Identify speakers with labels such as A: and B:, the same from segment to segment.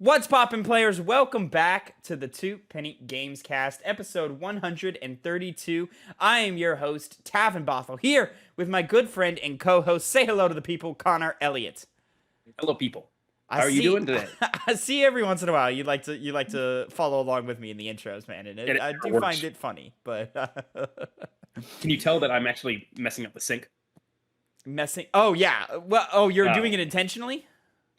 A: What's poppin', players? Welcome back to the Two Penny Gamescast, episode 132. I am your host, Tavin Bothel, here with my good friend and co-host. Say hello to the people, Connor Elliott.
B: Hello, people. How are you doing today?
A: I see every once in a while you like to follow along with me in the intros, man, and I do find it funny. But
B: can you tell that I'm actually messing up the sync?
A: Messing? Oh yeah. Well, you're doing it intentionally.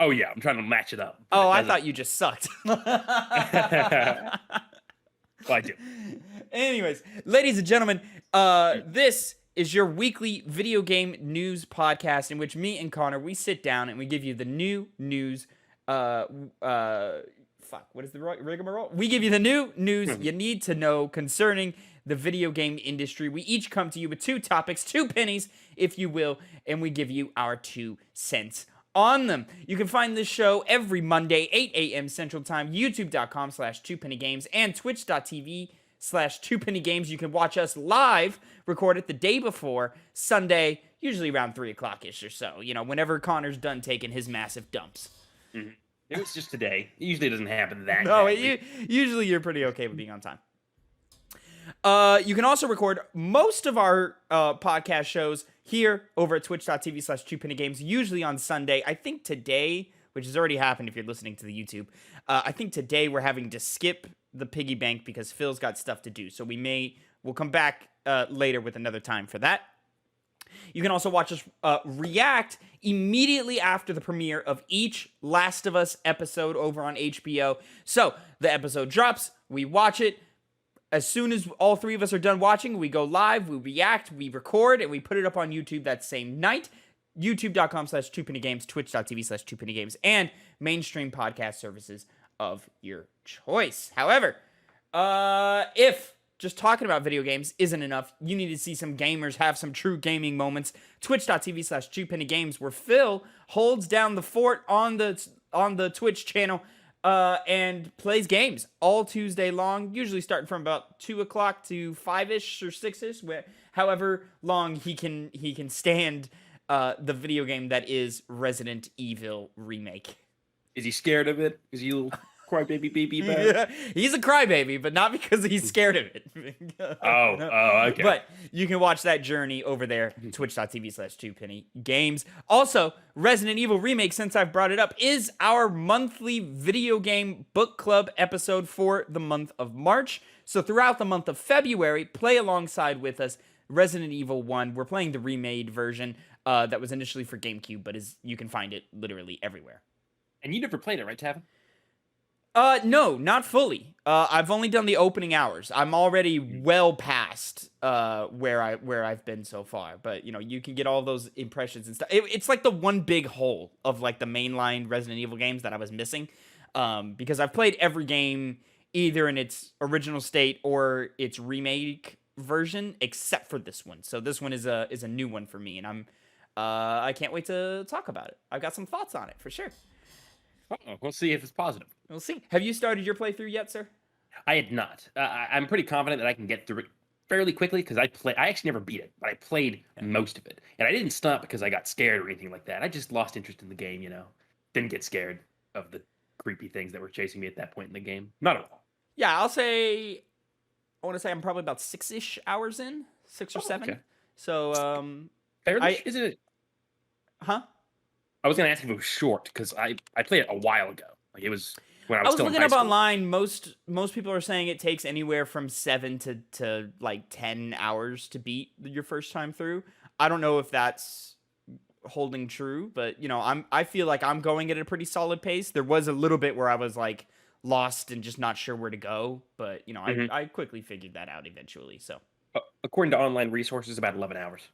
B: Oh yeah, I'm trying to match it up.
A: Oh, I thought you just sucked.
B: Well, I do.
A: Anyways, ladies and gentlemen, this is your weekly video game news podcast in which me and Connor, we sit down and we give you the new news. What is the rigmarole? We give you the new news you need to know concerning the video game industry. We each come to you with two topics, 2 pennies, if you will, and we give you our 2 cents on them. You can find this show every Monday, 8 a.m. Central Time, youtube.com/2pennygames, and twitch.tv/2pennygames. You can watch us live, record it the day before, Sunday, usually around 3 o'clock-ish or so, whenever Connor's done taking his massive dumps.
B: Mm-hmm. It was just today. It usually doesn't happen that
A: No, usually you're pretty okay with being on time. You can also record most of our podcast shows here over at twitch.tv/2pennygames, usually on Sunday. I think today, which has already happened if you're listening to the YouTube, I think today we're having to skip the piggy bank because Phil's got stuff to do. So we'll come back later with another time for that. You can also watch us react immediately after the premiere of each Last of Us episode over on HBO. So the episode drops, we watch it. As soon as all 3 of us are done watching, we go live, we react, we record, and we put it up on YouTube that same night. YouTube.com/2pennygames, Twitch.tv/2pennygames, and mainstream podcast services of your choice. However, if just talking about video games isn't enough, you need to see some gamers have some true gaming moments. Twitch.tv/2pennygames, where Phil holds down the fort on the Twitch channel and plays games all Tuesday long, usually starting from about 2 o'clock to 5-ish or 6-ish, however long he can stand the video game that is Resident Evil Remake.
B: Is he scared of it? Is he a little crybaby baby about it?
A: Yeah, he's a crybaby, but not because he's scared of it.
B: Oh, okay.
A: But you can watch that journey over there, twitch.tv/2pennygames. Also, Resident Evil Remake, since I've brought it up, is our monthly video game book club episode for the month of March. So throughout the month of February, play alongside with us Resident Evil 1. We're playing the remade version that was initially for GameCube, but you can find it literally everywhere.
B: And you never played it, right, Tavin?
A: No, not fully. I've only done the opening hours. I'm already well past where I've been so far. But you can get all those impressions and stuff. It's like the one big hole of like the mainline Resident Evil games that I was missing. Because I've played every game either in its original state or its remake version, except for this one. So this one is a new one for me, and I can't wait to talk about it. I've got some thoughts on it for sure.
B: We'll see if it's positive.
A: We'll see. Have you started your playthrough yet, sir?
B: I had not. I'm pretty confident that I can get through it fairly quickly because I actually never beat it, but I played most of it. And I didn't stop because I got scared or anything like that. I just lost interest in the game, Didn't get scared of the creepy things that were chasing me at that point in the game. Not at all.
A: Yeah, I want to say I'm probably about 6-ish hours in, 6 or 7.
B: Okay.
A: So,
B: fairly, isn't it?
A: Huh?
B: I was going to ask if it was short because I played it a while ago. Like it was when I was still in high
A: looking up
B: school.
A: online. Most people are saying it takes anywhere from 7 to like 10 hours to beat your first time through. I don't know if that's holding true, but I feel like I'm going at a pretty solid pace. There was a little bit where I was like lost and just not sure where to go, but I quickly figured that out eventually. So
B: according to online resources, about 11 hours.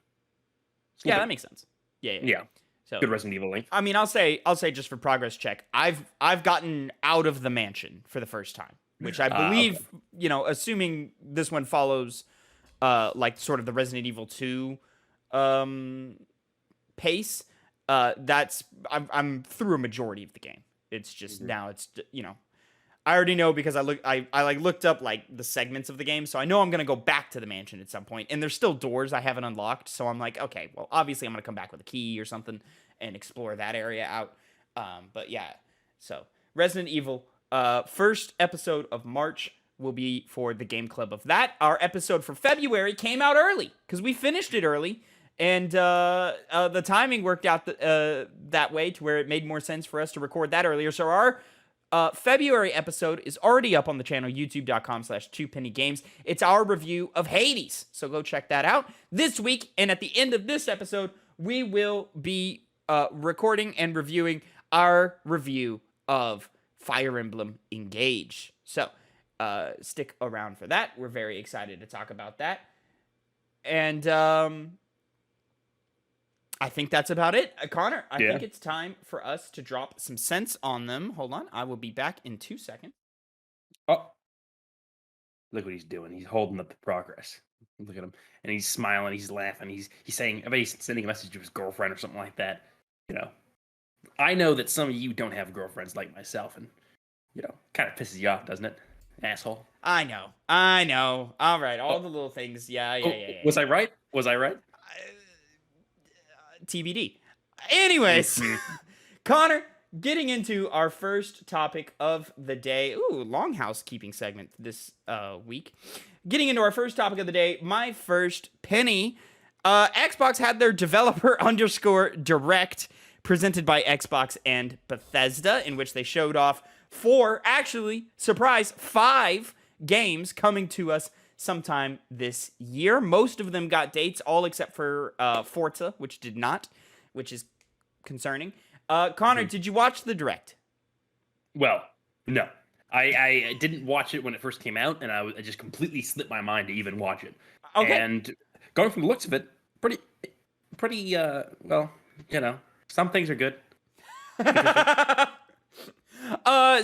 A: Yeah, that makes sense. Yeah.
B: So, good Resident Evil length.
A: I mean, I'll say just for progress check, I've gotten out of the mansion for the first time, which I believe, assuming this one follows like sort of the Resident Evil 2 pace, I'm through a majority of the game. It's just now it's I already know because I looked up like the segments of the game, so I know I'm gonna go back to the mansion at some point, and there's still doors I haven't unlocked, so I'm like, okay, well, obviously I'm gonna come back with a key or something and explore that area out. But yeah, so Resident Evil. First episode of March will be for the game club of that. Our episode for February came out early because we finished it early. And the timing worked out that way to where it made more sense for us to record that earlier. So our February episode is already up on the channel, youtube.com/2pennygames. It's our review of Hades. So go check that out this week. And at the end of this episode, we will be recording and reviewing our review of Fire Emblem Engage. So stick around for that. We're very excited to talk about that. And I think that's about it. Connor, I think it's time for us to drop some sense on them. Hold on. I will be back in 2 seconds.
B: Oh, look what he's doing. He's holding up the progress. Look at him. And he's smiling. He's laughing. He's saying, I bet he's sending a message to his girlfriend or something like that. You know, I know that some of you don't have girlfriends like myself. And, you know, kind of pisses you off, doesn't it? Asshole.
A: I know. All right. All the little things. Yeah.
B: Was I right?
A: TBD. Anyways, Connor, getting into our first topic of the day. Ooh, long housekeeping segment this week. Getting into our first topic of the day, my first penny. Xbox had their developer _ direct presented by Xbox and Bethesda, in which they showed off 5 games coming to us sometime this year. Most of them got dates, all except for Forza, which did not, which is concerning. Connor, did you watch the Direct?
B: Well, no. I didn't watch it when it first came out, and I just completely slipped my mind to even watch it.
A: Okay.
B: And going from the looks of it, pretty, well, you know, some things are good.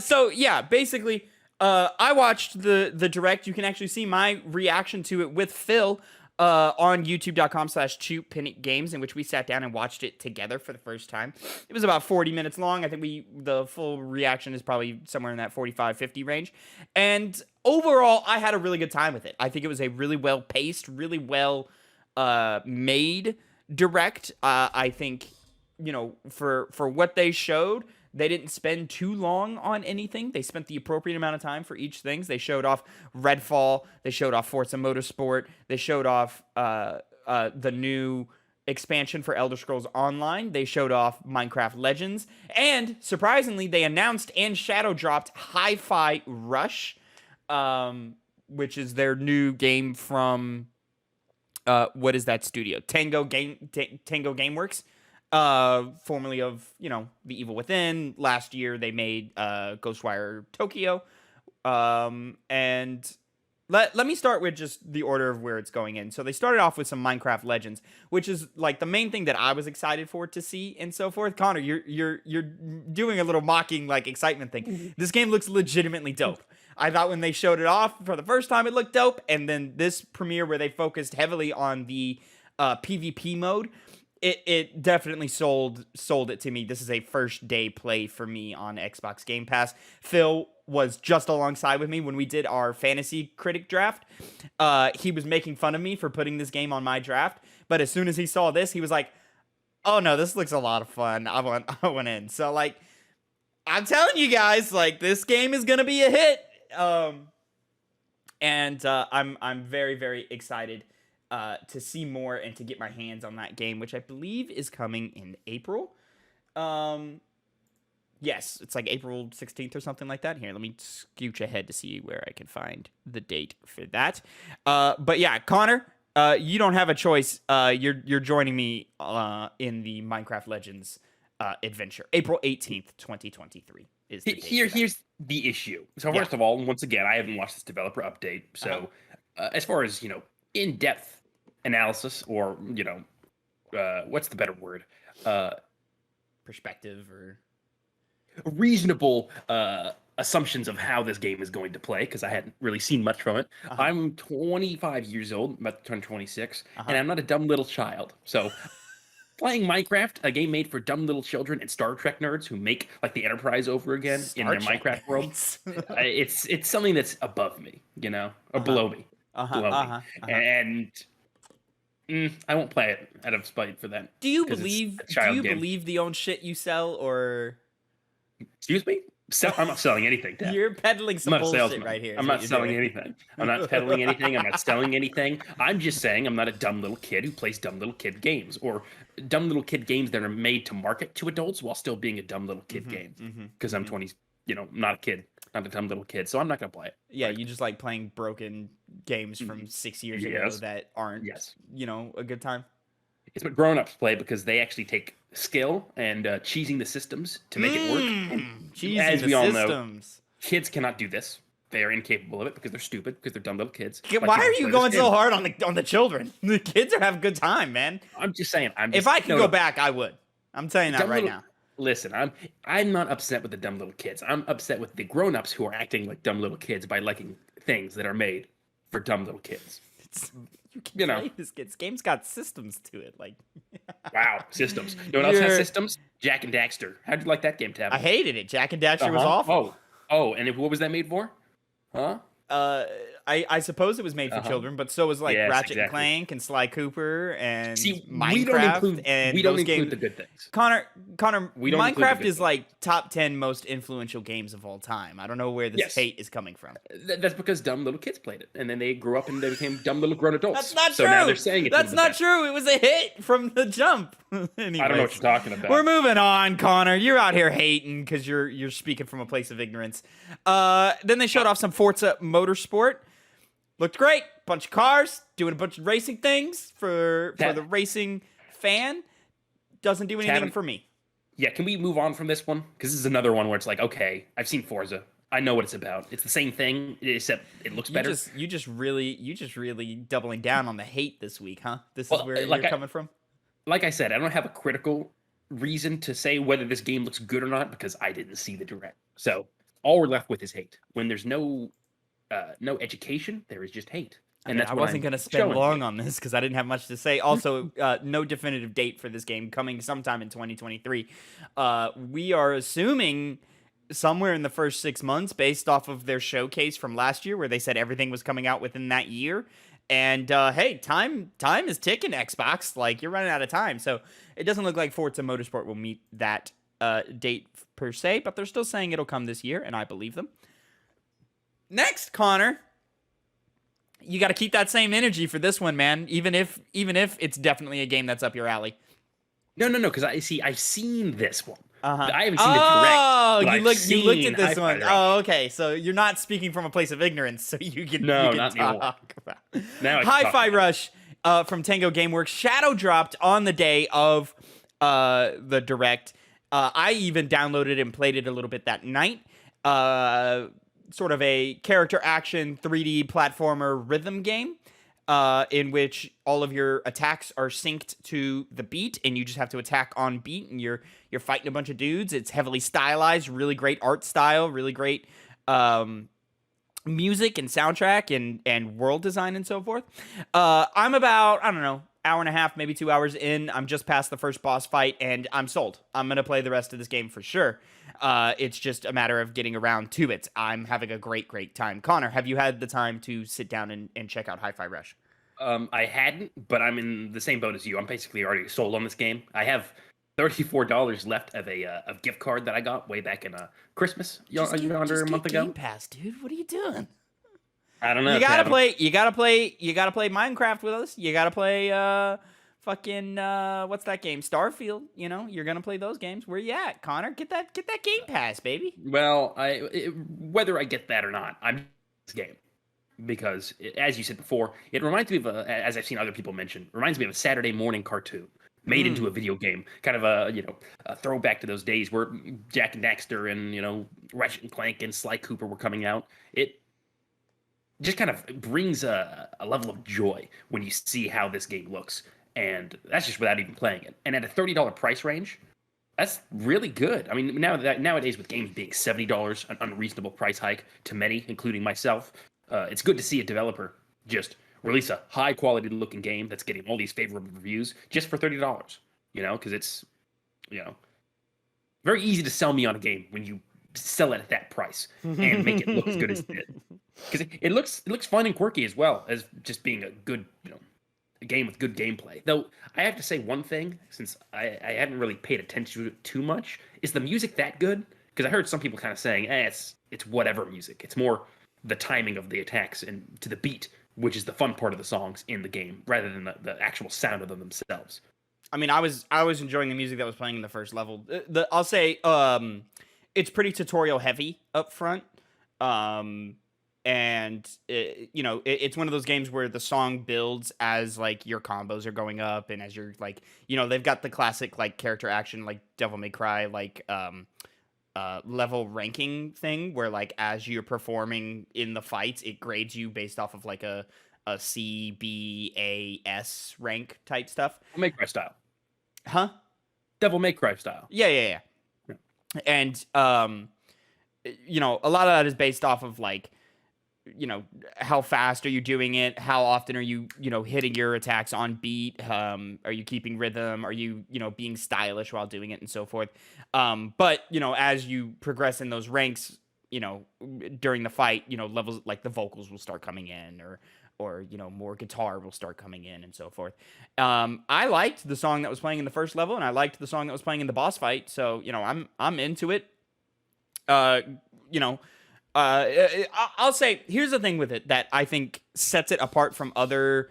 A: So yeah, basically, I watched the Direct. You can actually see my reaction to it with Phil on youtube.com/2pennygames, in which we sat down and watched it together for the first time. It was about 40 minutes long. I think the full reaction is probably somewhere in that 45-50 range. And overall, I had a really good time with it. I think it was a really well-paced, really well made Direct. I think, you know, for what they showed, they didn't spend too long on anything. They spent the appropriate amount of time for each thing. They showed off Redfall. They showed off Forza Motorsport. They showed off the new expansion for Elder Scrolls Online. They showed off Minecraft Legends. And, surprisingly, they announced and shadow dropped Hi-Fi Rush, which is their new game from, what is that studio? Tango Gameworks. Formerly of, you know, The Evil Within. Last year they made Ghostwire Tokyo. And let me start with just the order of where it's going in. So they started off with some Minecraft Legends, which is like the main thing that I was excited for to see and so forth. Connor, you're doing a little mocking like excitement thing. This game looks legitimately dope. I thought when they showed it off for the first time it looked dope, and then this premiere where they focused heavily on the PvP mode, it definitely sold it to me. This is a first day play for me on Xbox Game Pass. Phil was just alongside with me when we did our fantasy critic draft. He was making fun of me for putting this game on my draft, but as soon as he saw this, he was like, "Oh no, this looks a lot of fun. I want in." So like, I'm telling you guys, like this game is gonna be a hit. And I'm very, very excited to see more and to get my hands on that game, which I believe is coming in April. Yes, it's like April 16th or something like that. Here, let me scooch ahead to see where I can find the date for that. But yeah, Connor, you don't have a choice. You're joining me in the Minecraft Legends adventure. April 18th, 2023 is the date.
B: Here's the issue. So first of all, once again, I haven't watched this developer update. So as far as, you know, in-depth analysis, or, you know, what's the better word?
A: Perspective or
B: reasonable assumptions of how this game is going to play, because I hadn't really seen much from it. I'm 25 years old, about to turn 26, and I'm not a dumb little child. So playing Minecraft, a game made for dumb little children and Star Trek nerds who make like the Enterprise over again in their Minecraft world, it's something that's above me, you know, or below me. And I won't play it out of spite for that.
A: Do you believe the own shit you sell, or?
B: Excuse me? I'm not selling anything, Dad.
A: You're peddling
B: I'm
A: some
B: not a
A: bullshit
B: salesman.
A: right here.
B: I'm not selling anything. I'm not peddling anything. I'm not selling anything. I'm just saying I'm not a dumb little kid who plays dumb little kid games or dumb little kid games that are made to market to adults while still being a dumb little kid game. Because I'm 20, not a kid, not a dumb little kid. So I'm not going to play it.
A: Yeah, you just like playing broken games from 6 years ago that aren't, a good time.
B: It's what grown-ups play because they actually take skill and cheesing the systems to make it work. And as we all know, kids cannot do this. They are incapable of it because they're stupid, because they're dumb little kids.
A: Why are you going so hard on the children? The kids are having a good time, man.
B: I'm just saying.
A: If I could go back, I would. I'm telling you that right now.
B: Listen, I'm not upset with the dumb little kids. I'm upset with the grown-ups who are acting like dumb little kids by liking things that are made for dumb little kids.
A: You know, this game's got systems to it. Like,
B: wow, systems. You know what else has systems? Jak and Daxter. How'd you like that game, Tavin?
A: I hated it. Jak and Daxter was awful.
B: And what was that made for? Huh?
A: I suppose it was made for children, but so was like Ratchet and Clank and Sly Cooper and Minecraft.
B: We don't include the good things.
A: Connor, Minecraft is like top 10 most influential games of all time. I don't know where this hate is coming from.
B: That's because dumb little kids played it, and then they grew up and they became dumb little grown adults.
A: That's not true.
B: So now they're saying
A: that's not true. It was a hit from the jump. Anyways,
B: I don't know what you're talking about.
A: We're moving on, Connor. You're out here hating because you're speaking from a place of ignorance. Then they showed off some Forza Motorsport. Looked great. Bunch of cars, doing a bunch of racing things for the racing fan. Doesn't do anything for me.
B: Yeah, can we move on from this one? Because this is another one where it's like, okay, I've seen Forza. I know what it's about. It's the same thing, except it looks better.
A: You just really doubling down on the hate this week, huh? This is where you're coming from?
B: Like I said, I don't have a critical reason to say whether this game looks good or not because I didn't see the direct. So all we're left with is hate. When there's no education, there is just hate. And
A: I wasn't going to spend long on this because I didn't have much to say. Also, no definitive date for this game, coming sometime in 2023. We are assuming somewhere in the first 6 months based off of their showcase from last year where they said everything was coming out within that year. And hey, time is ticking, Xbox. Like, you're running out of time. So it doesn't look like Forza Motorsport will meet that date per se, but they're still saying it'll come this year, and I believe them. Next, Connor, you got to keep that same energy for this one, man. Even if it's definitely a game that's up your alley.
B: No, because I've seen this one.
A: I
B: haven't seen the direct.
A: Oh, you looked at this one. Oh, okay. So you're not speaking from a place of ignorance, so you can
B: not
A: talk about.
B: Now
A: Hi-Fi Rush from Tango Gameworks shadow dropped on the day of the direct. I even downloaded and played it a little bit that night. Sort of a character action 3D platformer rhythm game in which all of your attacks are synced to the beat and you just have to attack on beat and you're fighting a bunch of dudes. It's heavily stylized, really great art style, really great music and soundtrack and world design and so forth. I'm about, I don't know, hour and a half, maybe 2 hours in. I'm just past the first boss fight and I'm sold. I'm going to play the rest of this game for sure. It's just a matter of getting around to it. I'm having a great time. Connor, have you had the time to sit down and check out Hi-Fi Rush?
B: I hadn't, but I'm in the same boat as you. I'm basically already sold on this game. I have $34 left of a gift card that I got way back in Christmas under a month ago.
A: Game Pass, dude. What are you doing?
B: I don't know.
A: You gotta play Minecraft with us. You gotta play what's that game? Starfield. You know, you're gonna play those games. Where you at, Connor? Get that Game Pass, baby.
B: Well, whether I get that or not, I'm this game because, as you said before, it reminds me of as I've seen other people mention, reminds me of a Saturday morning cartoon made into a video game. Kind of a throwback to those days where Jak and Daxter and Ratchet and Clank and Sly Cooper were coming out. It just kind of brings a level of joy when you see how this game looks. And that's just without even playing it. And at a $30 price range, that's really good. I mean, nowadays with games being $70, an unreasonable price hike to many, including myself, it's good to see a developer just release a high-quality looking game that's getting all these favorable reviews just for $30, because it's, very easy to sell me on a game when you sell it at that price and make it look as good as it did. Because it looks fun and quirky as well as just being a good, a game with good gameplay. Though I have to say one thing, since I hadn't really paid attention to it too much, is the music that good? Because I heard some people kind of saying, it's whatever music. It's more the timing of the attacks and to the beat, which is the fun part of the songs in the game, rather than the actual sound of them themselves.
A: I mean, I was enjoying the music that was playing in the first level. I'll say it's pretty tutorial heavy up front. And it's one of those games where the song builds as like your combos are going up, and as you're like, they've got the classic like character action like Devil May Cry like level ranking thing where like as you're performing in the fights, it grades you based off of like a C, B, A, S rank type stuff.
B: Devil May Cry style.
A: Huh?
B: Devil May Cry style.
A: Yeah. And a lot of that is based off of like, how fast are you doing it? How often are you, hitting your attacks on beat? Are you keeping rhythm? Are you, being stylish while doing it and so forth? But, as you progress in those ranks, during the fight, levels like the vocals will start coming in or more guitar will start coming in and so forth. I liked the song that was playing in the first level, and I liked the song that was playing in the boss fight. So, I'm into it. I'll say, here's the thing with it that I think sets it apart from other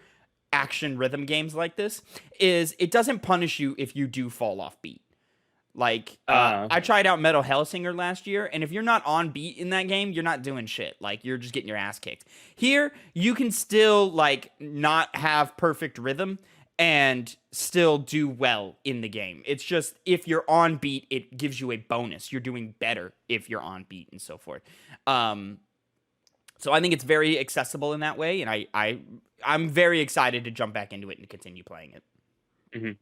A: action rhythm games like this, is it doesn't punish you if you do fall off beat. Like, I tried out Metal Hellsinger last year, and if you're not on beat in that game, you're not doing shit. Like, you're just getting your ass kicked. Here, you can still, like, not have perfect rhythm and still do well in the game. It's just, if you're on beat, it gives you a bonus. You're doing better if you're on beat and so forth. So I think it's very accessible in that way, and I'm very excited to jump back into it and continue playing it.
B: Mm-hmm.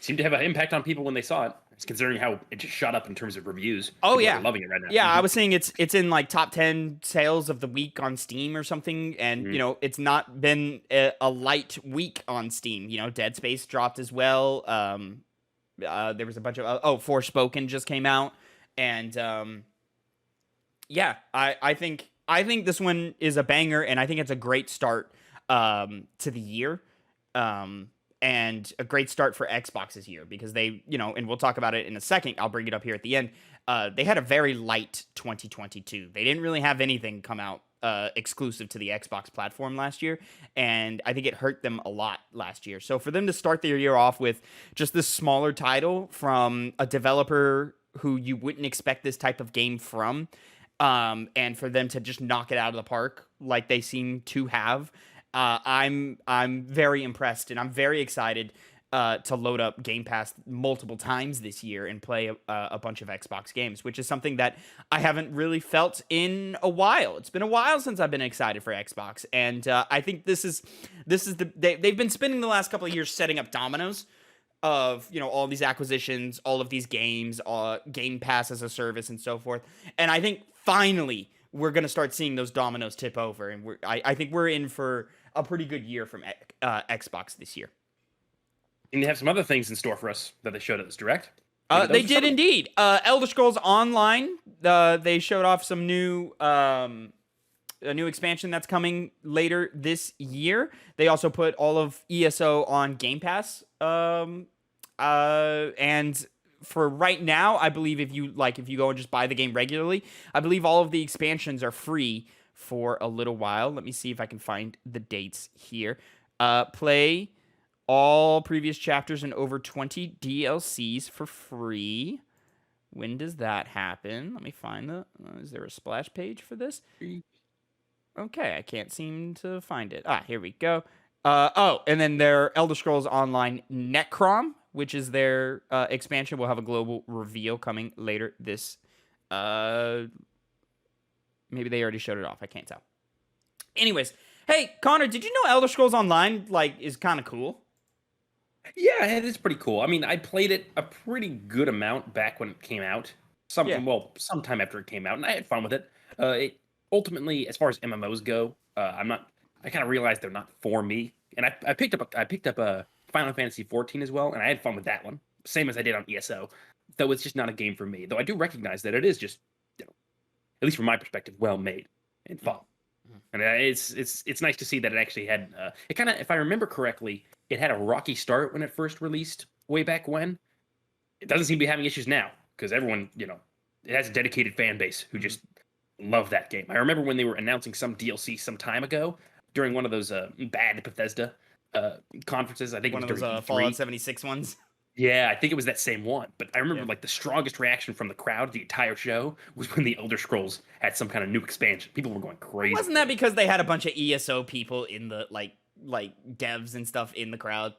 B: Seemed to have an impact on people when they saw it. It's considering how it just shot up in terms of reviews.
A: Oh,
B: People
A: yeah.
B: are loving it right now.
A: Yeah, I was saying it's in like top 10 sales of the week on Steam or something, and it's not been a light week on Steam. Dead Space dropped as well. There was a bunch of Forspoken just came out, and I think this one is a banger, and I think it's a great start to the year. And a great start for Xbox's year, because they, and we'll talk about it in a second. I'll bring it up here at the end. They had a very light 2022. They didn't really have anything come out exclusive to the Xbox platform last year, and I think it hurt them a lot last year. So for them to start their year off with just this smaller title from a developer who you wouldn't expect this type of game from, and for them to just knock it out of the park like they seem to have, I'm very impressed, and I'm very excited to load up Game Pass multiple times this year and play a bunch of Xbox games, which is something that I haven't really felt in a while. It's been a while since I've been excited for Xbox, and I think they've been spending the last couple of years setting up dominoes of all these acquisitions, all of these games, Game Pass as a service, and so forth. And I think finally we're gonna start seeing those dominoes tip over, and I think we're in for a pretty good year from Xbox this year.
B: And they have some other things in store for us that they showed at this Direct.
A: They did indeed. Elder Scrolls Online. They showed off some a new expansion that's coming later this year. They also put all of ESO on Game Pass. And for right now, I believe if you go and just buy the game regularly, I believe all of the expansions are free for a little while. Let me see if I can find the dates here. Play all previous chapters and over 20 DLCs for free. When does that happen? Let me find is there a splash page for this? Okay, I can't seem to find it. Here we go. And then their Elder Scrolls Online Necrom, which is their expansion, will have a global reveal coming later this. Maybe they already showed it off. I can't tell. Anyways, hey Connor, did you know Elder Scrolls Online is kind of cool?
B: Yeah, it is pretty cool. I mean, I played it a pretty good amount back when it came out. Sometime after it came out, and I had fun with it. It ultimately, as far as MMOs go, I kind of realized they're not for me. And I picked up a Final Fantasy 14 as well, and I had fun with that one, same as I did on ESO. Though it's just not a game for me. Though I do recognize that it is just, at least from my perspective, well made and fun. And it's nice to see that it actually had it kind of, if I remember correctly, it had a rocky start when it first released way back when. It doesn't seem to be having issues now because everyone it has a dedicated fan base who just love that game. I remember when they were announcing some DLC some time ago during one of those bad Bethesda conferences. I think it
A: One
B: was
A: of those
B: during
A: Fallout
B: E3.
A: 76 ones.
B: Yeah, I think it was that same one. But I remember
A: Yeah.
B: like the strongest reaction from the crowd the entire show was when the Elder Scrolls had some kind of new expansion. People were going crazy.
A: Wasn't that because they had a bunch of ESO people in the like devs and stuff in the crowd?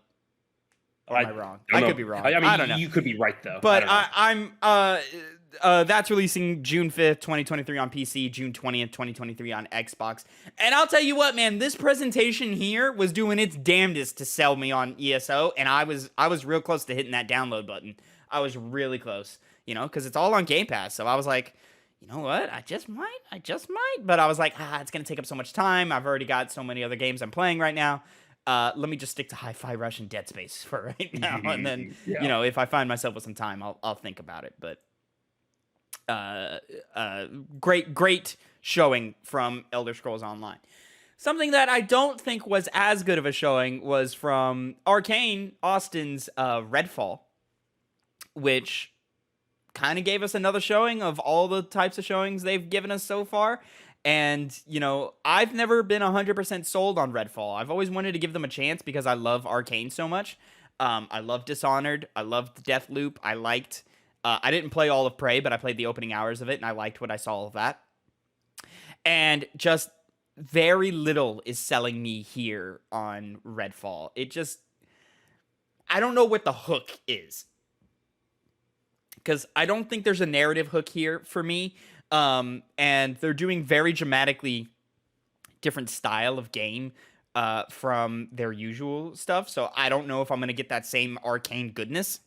A: Or am I wrong? I could be wrong.
B: I mean,
A: I don't know.
B: you could be right though.
A: But
B: I don't know.
A: that's releasing June 5th, 2023 on PC, June 20th, 2023 on Xbox. And I'll tell you what, man, this presentation here was doing its damnedest to sell me on ESO, and I was real close to hitting that download button. I was really close, because it's all on Game Pass. So I was like, you know what? I just might. But I was like, it's going to take up so much time. I've already got so many other games I'm playing right now. Let me just stick to Hi-Fi Rush and Dead Space for right now, and then if I find myself with some time, I'll think about it. But great showing from Elder Scrolls Online. Something that I don't think was as good of a showing was from Arcane Austin's Redfall, which kind of gave us another showing of all the types of showings they've given us so far. And, I've never been 100% sold on Redfall. I've always wanted to give them a chance because I love Arcane so much. I love Dishonored. I loved Deathloop. I liked... I didn't play all of Prey, but I played the opening hours of it, and I liked what I saw of that. And just very little is selling me here on Redfall. I don't know what the hook is. Because I don't think there's a narrative hook here for me. And they're doing very dramatically different style of game from their usual stuff. So I don't know if I'm going to get that same Arcane goodness.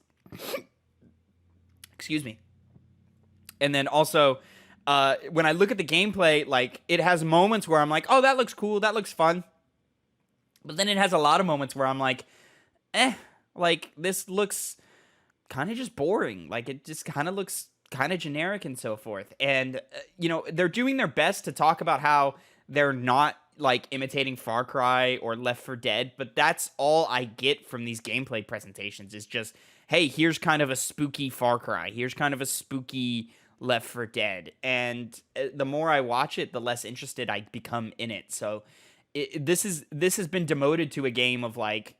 A: Excuse me. And then also, when I look at the gameplay, like, it has moments where I'm like, oh, that looks cool, that looks fun. But then it has a lot of moments where I'm like, like, this looks kind of just boring. Like, it just kind of looks kind of generic and so forth. And, they're doing their best to talk about how they're not, like, imitating Far Cry or Left 4 Dead, but that's all I get from these gameplay presentations is just, hey, here's kind of a spooky Far Cry. Here's kind of a spooky Left 4 Dead. And the more I watch it, the less interested I become in it. So this has been demoted to a game of, like,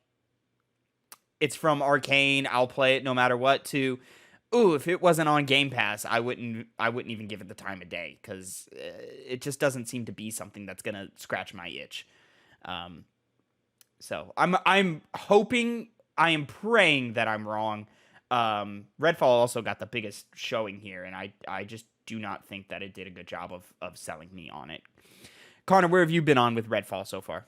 A: it's from Arcane, I'll play it no matter what, to, ooh, if it wasn't on Game Pass, I wouldn't even give it the time of day, because it just doesn't seem to be something that's gonna scratch my itch. So I'm hoping, I am praying that I'm wrong. Redfall also got the biggest showing here, and I just do not think that it did a good job of selling me on it. Connor, where have you been on with Redfall so far?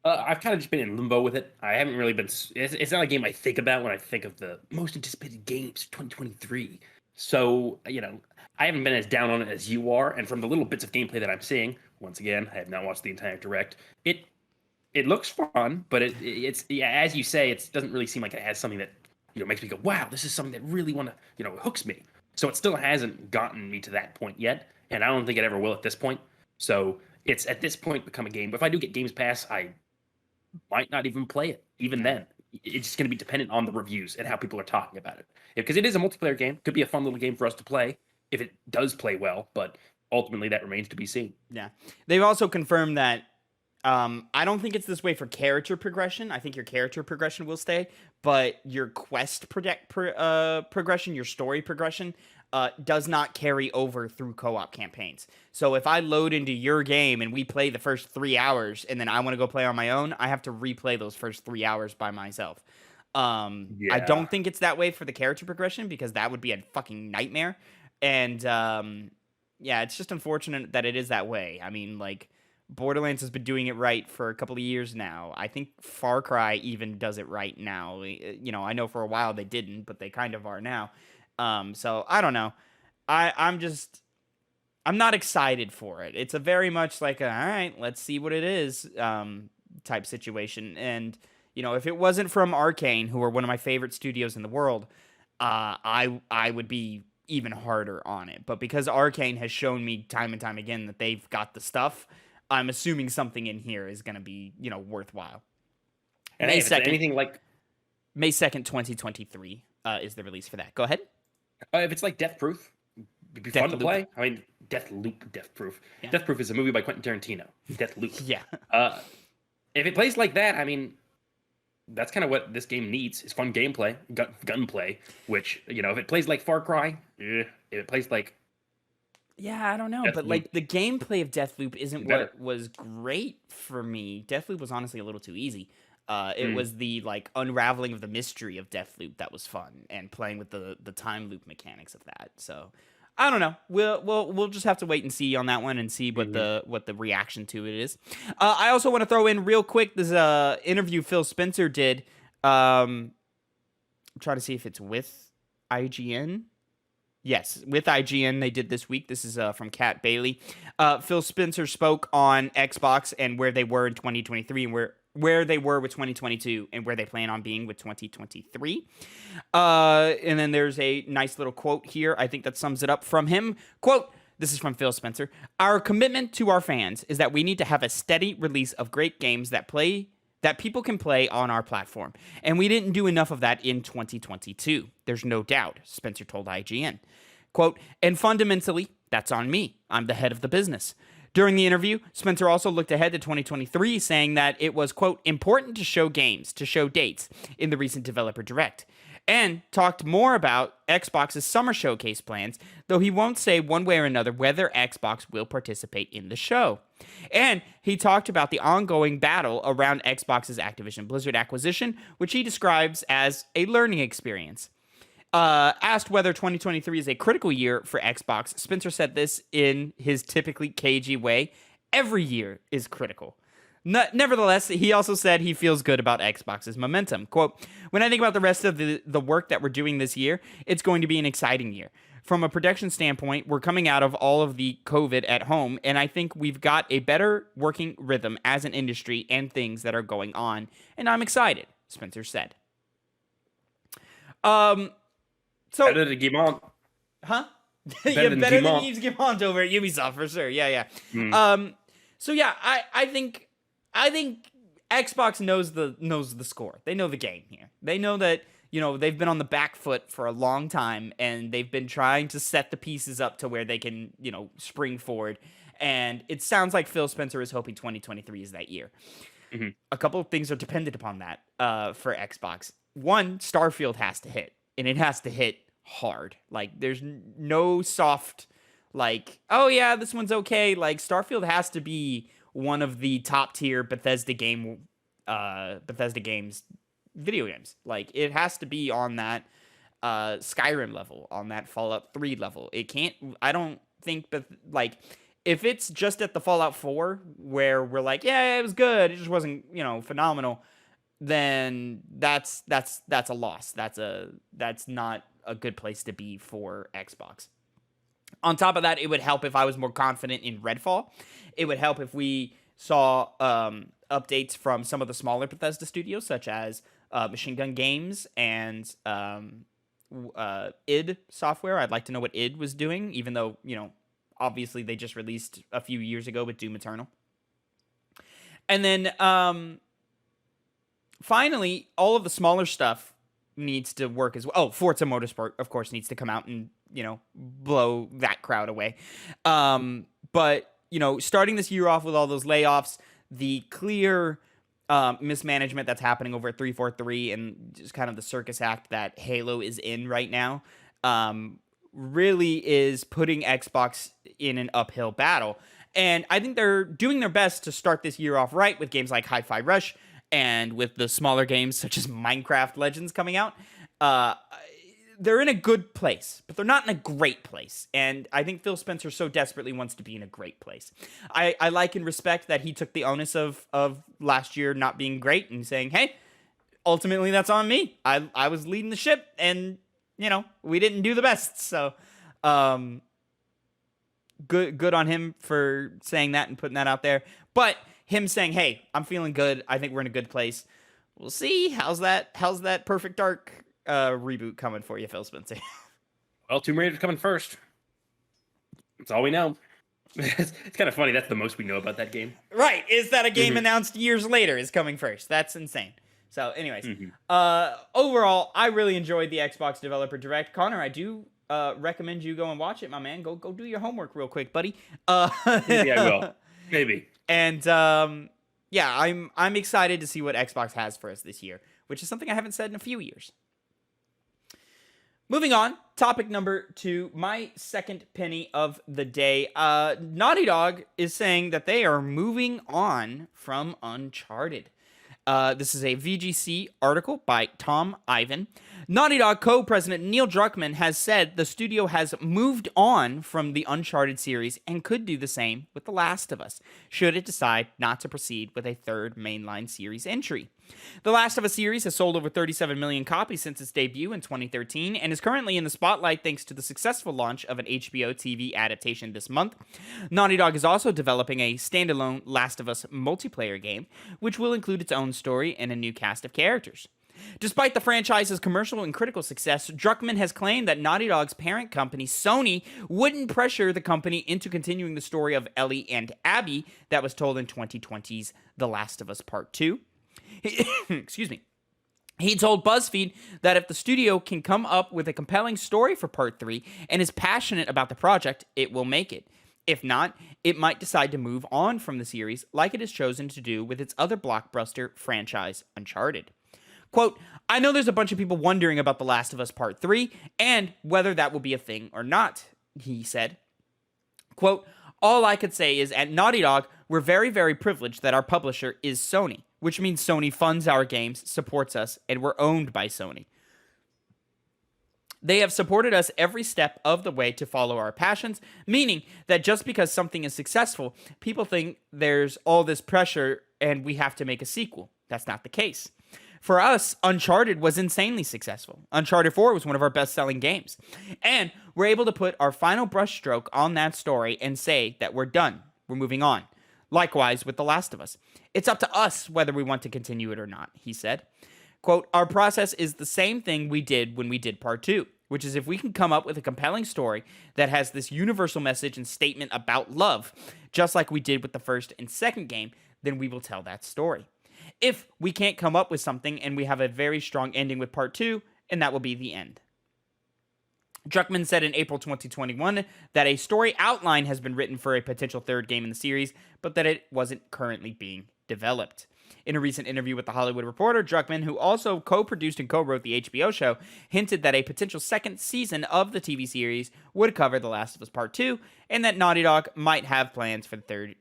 B: I've kind of just been in limbo with it. I haven't really been. It's not a game I think about when I think of the most anticipated games of 2023. So, I haven't been as down on it as you are. And from the little bits of gameplay that I'm seeing, once again, I have not watched the entire direct. It looks fun, but it's as you say, it doesn't really seem like it has something that makes me go, wow, this is something that really hooks me. So it still hasn't gotten me to that point yet, and I don't think it ever will at this point. So it's at this point become a game. But if I do get Games Pass, I might not even play it. Even then, it's just going to be dependent on the reviews and how people are talking about it. Because it is a multiplayer game, could be a fun little game for us to play if it does play well. But ultimately, that remains to be seen.
A: Yeah, they've also confirmed that I don't think it's this way for character progression. I think your character progression will stay, but your quest progression, your story progression, does not carry over through co-op campaigns. So if I load into your game and we play the first 3 hours and then I want to go play on my own, I have to replay those first 3 hours by myself. I don't think it's that way for the character progression, because that would be a fucking nightmare. And it's just unfortunate that it is that way. I mean, like, Borderlands has been doing it right for a couple of years now. I think Far Cry even does it right now. I know for a while they didn't, but they kind of are now. So I don't know. I'm not excited for it. It's a very much like all right, let's see what it is type situation. And if it wasn't from Arcane, who are one of my favorite studios in the world, I would be even harder on it. But because Arcane has shown me time and time again that they've got the stuff, I'm assuming something in here is going to be, worthwhile.
B: And May 2nd, anything like
A: May 2nd, 2023 is the release for that. Go ahead.
B: If it's like Death Proof, It'd be fun to
A: Deathloop.
B: play. I mean, Death Proof.
A: Yeah.
B: Death Proof is a movie by Quentin Tarantino. Deathloop.
A: Yeah.
B: If it plays like that, I mean, that's kind of what this game needs: is fun gameplay, gunplay. Which, you know, if it plays like Far Cry, if it plays like
A: Yeah, I don't know, but
B: Deathloop.
A: like the gameplay of Deathloop isn't
B: Better.
A: what was great for me. Deathloop was honestly a little too easy. It
B: Mm.
A: was the like unraveling of the mystery of Deathloop that was fun, and playing with the time loop mechanics of that. So I don't know. We'll just have to wait and see on that one and see what the reaction to it is. I also want to throw in real quick this interview Phil Spencer did. I'm trying to see if it's with IGN. Yes, with IGN they did this week. This is from Kat Bailey. Phil Spencer spoke on Xbox and where they were in 2023 and where they were with 2022 and where they plan on being with 2023. And then there's a nice little quote here. I think that sums it up from him. Quote, this is from Phil Spencer. Our commitment to our fans is that we need to have a steady release of great games that people can play on our platform. And we didn't do enough of that in 2022. There's no doubt, Spencer told IGN. Quote, and fundamentally, that's on me. I'm the head of the business. During the interview, Spencer also looked ahead to 2023, saying that it was, quote, important to show games, to show dates in the recent Developer Direct, and talked more about Xbox's summer showcase plans, though he won't say one way or another whether Xbox will participate in the show. And he talked about the ongoing battle around Xbox's Activision Blizzard acquisition, which he describes as a learning experience. Asked whether 2023 is a critical year for Xbox, Spencer said this in his typically cagey way: every year is critical. Nevertheless, he also said he feels good about Xbox's momentum. Quote, when I think about the rest of the work that we're doing this year, it's going to be an exciting year. From a production standpoint, we're coming out of all of the COVID at home, and I think we've got a better working rhythm as an industry and things that are going on, and I'm excited, Spencer said. So,
B: better than Guimont.
A: Huh?
B: Better
A: Yeah,
B: than
A: better than
B: Guimont.
A: Yves Guimont over at Ubisoft for sure. Yeah. So yeah, I think Xbox knows the score. They know the game here. They know that, you know, they've been on the back foot for a long time, and they've been trying to set the pieces up to where they can, you know, spring forward. And it sounds like Phil Spencer is hoping 2023 is that year.
B: Mm-hmm.
A: A couple of things are dependent upon that for Xbox. One, Starfield has to hit, and it has to hit hard. Like, there's no soft, like, oh yeah, this one's okay. Like, Starfield has to be one of the top tier Bethesda games video games. Like, it has to be on that Skyrim level, on that Fallout 3 level. It can't, I don't think, but like, if it's just at the Fallout 4 where we're like, yeah, it was good, it just wasn't, you know, phenomenal, then that's a loss. That's not a good place to be for Xbox. On top of that, it would help if I was more confident in Redfall. It would help if we saw updates from some of the smaller Bethesda studios, such as Machine Gun Games and id Software. I'd like to know what id was doing, even though, you know, obviously they just released a few years ago with Doom Eternal. And then finally, all of the smaller stuff needs to work as well. Oh, Forza Motorsport, of course, needs to come out and, you know, blow that crowd away. But, you know, starting this year off with all those layoffs, the clear mismanagement that's happening over at 343, and just kind of the circus act that Halo is in right now, really is putting Xbox in an uphill battle. And I think they're doing their best to start this year off right with games like Hi-Fi Rush, and with the smaller games such as Minecraft Legends coming out. They're in a good place, but they're not in a great place. And I think Phil Spencer so desperately wants to be in a great place. I like and respect that he took the onus of last year not being great and saying, hey, ultimately that's on me. I was leading the ship, and, you know, we didn't do the best. So good on him for saying that and putting that out there. But him saying, hey, I'm feeling good, I think we're in a good place, we'll see. How's that Perfect Dark reboot coming for you, Phil Spencer?
B: Well, Tomb Raider's coming first. That's all we know. It's kind of funny. That's the most we know about that game.
A: Right. Is that a game announced years later is coming first? That's insane. So anyways, overall, I really enjoyed the Xbox Developer Direct. Connor, I do recommend you go and watch it, my man. Go do your homework real quick, buddy.
B: Maybe I will. Maybe.
A: And yeah, I'm excited to see what Xbox has for us this year, which is something I haven't said in a few years. Moving on, topic number 2, my second penny of the day. Naughty Dog is saying that they are moving on from Uncharted. This is a VGC article by Tom Ivan. Naughty Dog co-president Neil Druckmann has said the studio has moved on from the Uncharted series and could do the same with The Last of Us, should it decide not to proceed with a third mainline series entry. The Last of Us series has sold over 37 million copies since its debut in 2013 and is currently in the spotlight thanks to the successful launch of an HBO TV adaptation this month. Naughty Dog is also developing a standalone Last of Us multiplayer game, which will include its own story and a new cast of characters. Despite the franchise's commercial and critical success, Druckmann has claimed that Naughty Dog's parent company, Sony, wouldn't pressure the company into continuing the story of Ellie and Abby that was told in 2020's The Last of Us Part 2. Excuse me. He told BuzzFeed that if the studio can come up with a compelling story for Part 3 and is passionate about the project, it will make it. If not, it might decide to move on from the series like it has chosen to do with its other blockbuster franchise, Uncharted. Quote, I know there's a bunch of people wondering about The Last of Us Part 3 and whether that will be a thing or not, he said. Quote, all I could say is at Naughty Dog, we're very, very privileged that our publisher is Sony, which means Sony funds our games, supports us, and we're owned by Sony. They have supported us every step of the way to follow our passions, meaning that just because something is successful, people think there's all this pressure and we have to make a sequel. That's not the case. For us, Uncharted was insanely successful. Uncharted 4 was one of our best-selling games. And we're able to put our final brushstroke on that story and say that we're done. We're moving on. Likewise with The Last of Us. It's up to us whether we want to continue it or not, he said. Quote, our process is the same thing we did when we did Part 2, which is if we can come up with a compelling story that has this universal message and statement about love, just like we did with the first and second game, then we will tell that story. If we can't come up with something and we have a very strong ending with Part 2, and that will be the end. Druckmann said in April 2021 that a story outline has been written for a potential third game in the series, but that it wasn't currently being developed. In a recent interview with The Hollywood Reporter, Druckmann, who also co-produced and co-wrote the HBO show, hinted that a potential second season of the TV series would cover The Last of Us Part 2, and that Naughty Dog might have plans for the third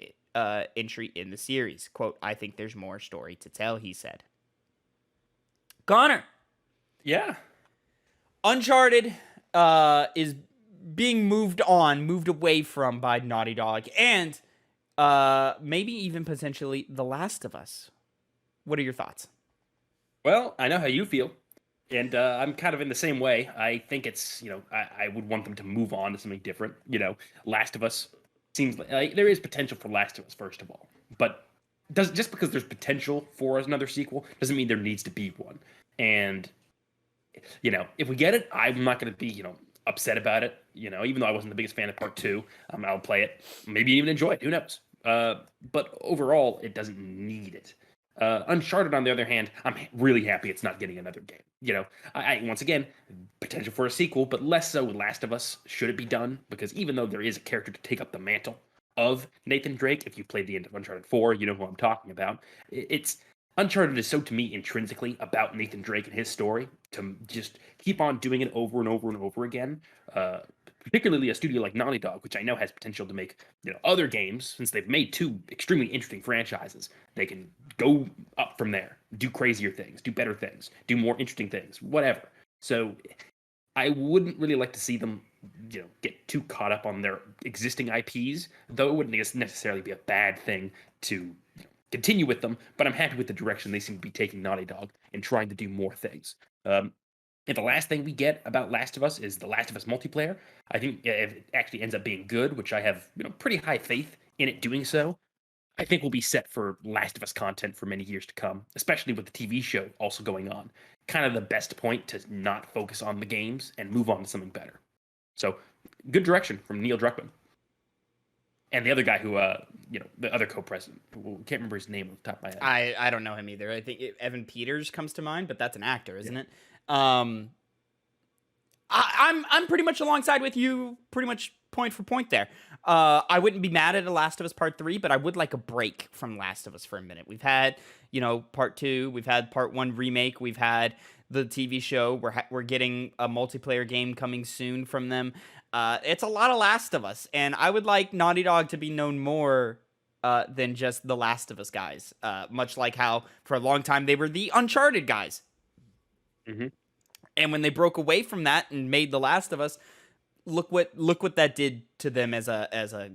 A: entry in the series. Quote, I think there's more story to tell, he said. Connor.
B: Yeah.
A: Uncharted is being moved away from by Naughty Dog, and maybe even potentially The Last of Us. What are your thoughts?
B: Well, I know how you feel, and I'm kind of in the same way. I think it's, I would want them to move on to something different. Last of Us seems like there is potential for Last of Us, first of all, but just because there's potential for another sequel doesn't mean there needs to be one. And if we get it, I'm not going to be upset about it. Even though I wasn't the biggest fan of Part 2, I'll play it, maybe even enjoy it. Who knows? But overall, it doesn't need it. Uncharted, on the other hand, I'm really happy it's not getting another game. I once again, potential for a sequel, but less so with Last of Us, should it be done, because even though there is a character to take up the mantle of Nathan Drake, if you played the end of Uncharted 4, you know who I'm talking about. Uncharted is so, to me, intrinsically about Nathan Drake and his story, to just keep on doing it over and over and over again, particularly a studio like Naughty Dog, which I know has potential to make other games, since they've made 2 extremely interesting franchises. They can go up from there, do crazier things, do better things, do more interesting things, whatever. So I wouldn't really like to see them get too caught up on their existing IPs, though it wouldn't necessarily be a bad thing to continue with them, but I'm happy with the direction they seem to be taking Naughty Dog and trying to do more things. If the last thing we get about Last of Us is the Last of Us multiplayer, I think if it actually ends up being good, which I have pretty high faith in it doing so, I think we'll be set for Last of Us content for many years to come, especially with the TV show also going on. Kind of the best point to not focus on the games and move on to something better. So, good direction from Neil Druckmann. And the other guy who, the other co-president, can't remember his name off the top of my head.
A: I don't know him either. I think Evan Peters comes to mind, but that's an actor, isn't it? I'm pretty much alongside with you, pretty much point for point there. I wouldn't be mad at The Last of Us Part 3, but I would like a break from Last of Us for a minute. We've had, Part 2, we've had Part 1 remake, we've had the TV show, we're getting a multiplayer game coming soon from them. It's a lot of Last of Us, and I would like Naughty Dog to be known more than just the Last of Us guys. Much like how, for a long time, they were the Uncharted guys.
B: Mm-hmm.
A: And when they broke away from that and made The Last of Us, look what that did to them as a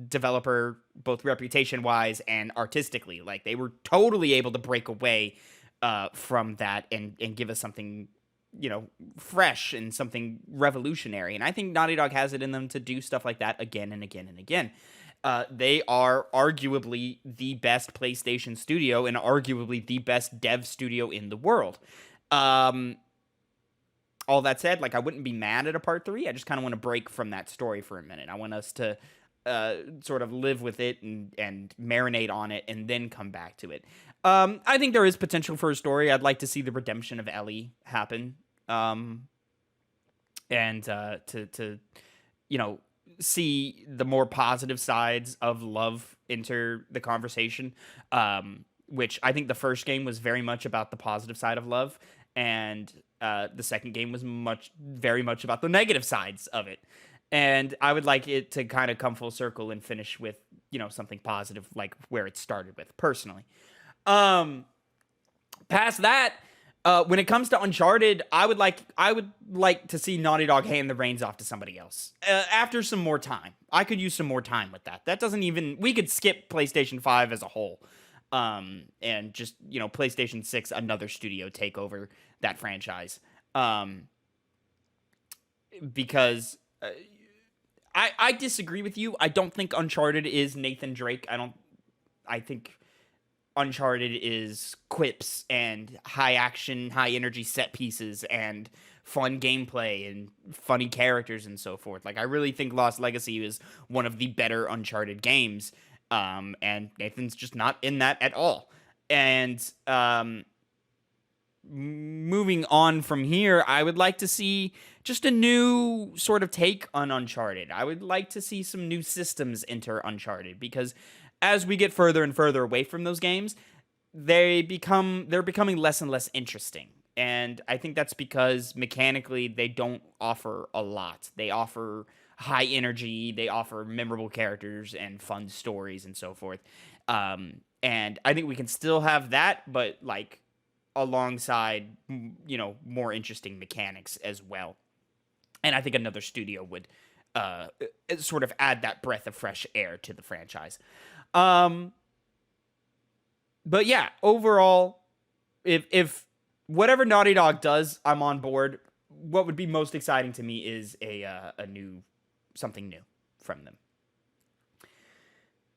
A: developer, both reputation wise and artistically. Like, they were totally able to break away from that and give us something, fresh and something revolutionary. And I think Naughty Dog has it in them to do stuff like that again and again and again. They are arguably the best PlayStation studio and arguably the best dev studio in the world. All that said, like, I wouldn't be mad at a part 3. I just kind of want to break from that story for a minute. I want us to sort of live with it and marinate on it and then come back to it. I think there is potential for a story. I'd like to see the redemption of Ellie happen. And to see the more positive sides of love enter the conversation, which I think the first game was very much about the positive side of love, and the second game was very much about the negative sides of it. And I would like it to kind of come full circle and finish with, something positive, like where it started with, personally. Past that, when it comes to Uncharted, I would like to see Naughty Dog hand the reins off to somebody else after some more time. I could use some more time with that. We could skip PlayStation 5 as a whole, and just, PlayStation 6, another studio take over that franchise. Because I disagree with you. I don't think Uncharted is Nathan Drake. I think Uncharted is quips and high action, high energy set pieces and fun gameplay and funny characters and so forth. Like, I really think Lost Legacy is one of the better Uncharted games. And Nathan's just not in that at all. And moving on from here, I would like to see just a new sort of take on Uncharted. I would like to see some new systems enter Uncharted, because as we get further and further away from those games, they're becoming less and less interesting. And I think that's because mechanically they don't offer a lot. They offer high energy, they offer memorable characters and fun stories and so forth. And I think we can still have that, but like alongside, more interesting mechanics as well. And I think another studio would sort of add that breath of fresh air to the franchise. But yeah, overall, if whatever Naughty Dog does, I'm on board. What would be most exciting to me is something new from them.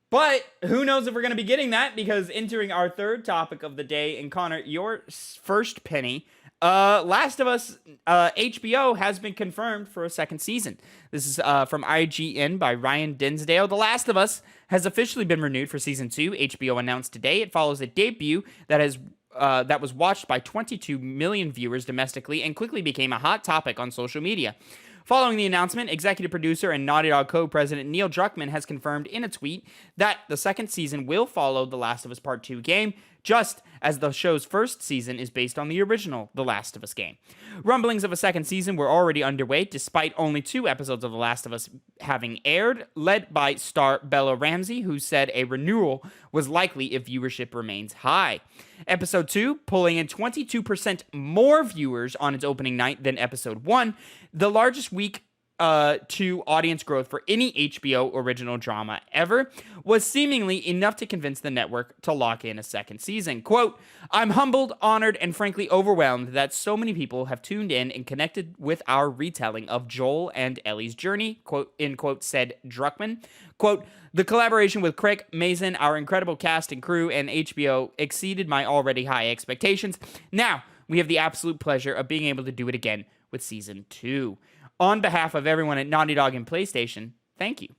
A: But who knows if we're going to be getting that, because entering our third topic of the day, and Connor, your first penny, Last of Us HBO has been confirmed for a second season. This is from IGN by Ryan Dinsdale. The Last of Us has officially been renewed for season 2. HBO announced today it follows a debut that was watched by 22 million viewers domestically and quickly became a hot topic on social media. Following the announcement, executive producer and Naughty Dog co-president Neil Druckmann has confirmed in a tweet that the second season will follow The Last of Us Part 2 game, just as the show's first season is based on the original The Last of Us game. Rumblings of a second season were already underway, despite only 2 episodes of The Last of Us having aired, led by star Bella Ramsey, who said a renewal was likely if viewership remains high. Episode 2, pulling in 22% more viewers on its opening night than Episode 1, the largest week 2 audience growth for any HBO original drama ever, was seemingly enough to convince the network to lock in a second season. Quote, "I'm humbled, honored, and frankly overwhelmed that so many people have tuned in and connected with our retelling of Joel and Ellie's journey," quote, end quote, said Druckmann. Quote, "The collaboration with Craig Mazin, our incredible cast and crew, and HBO exceeded my already high expectations. Now, we have the absolute pleasure of being able to do it again with season 2. On behalf of everyone at Naughty Dog and PlayStation, thank you."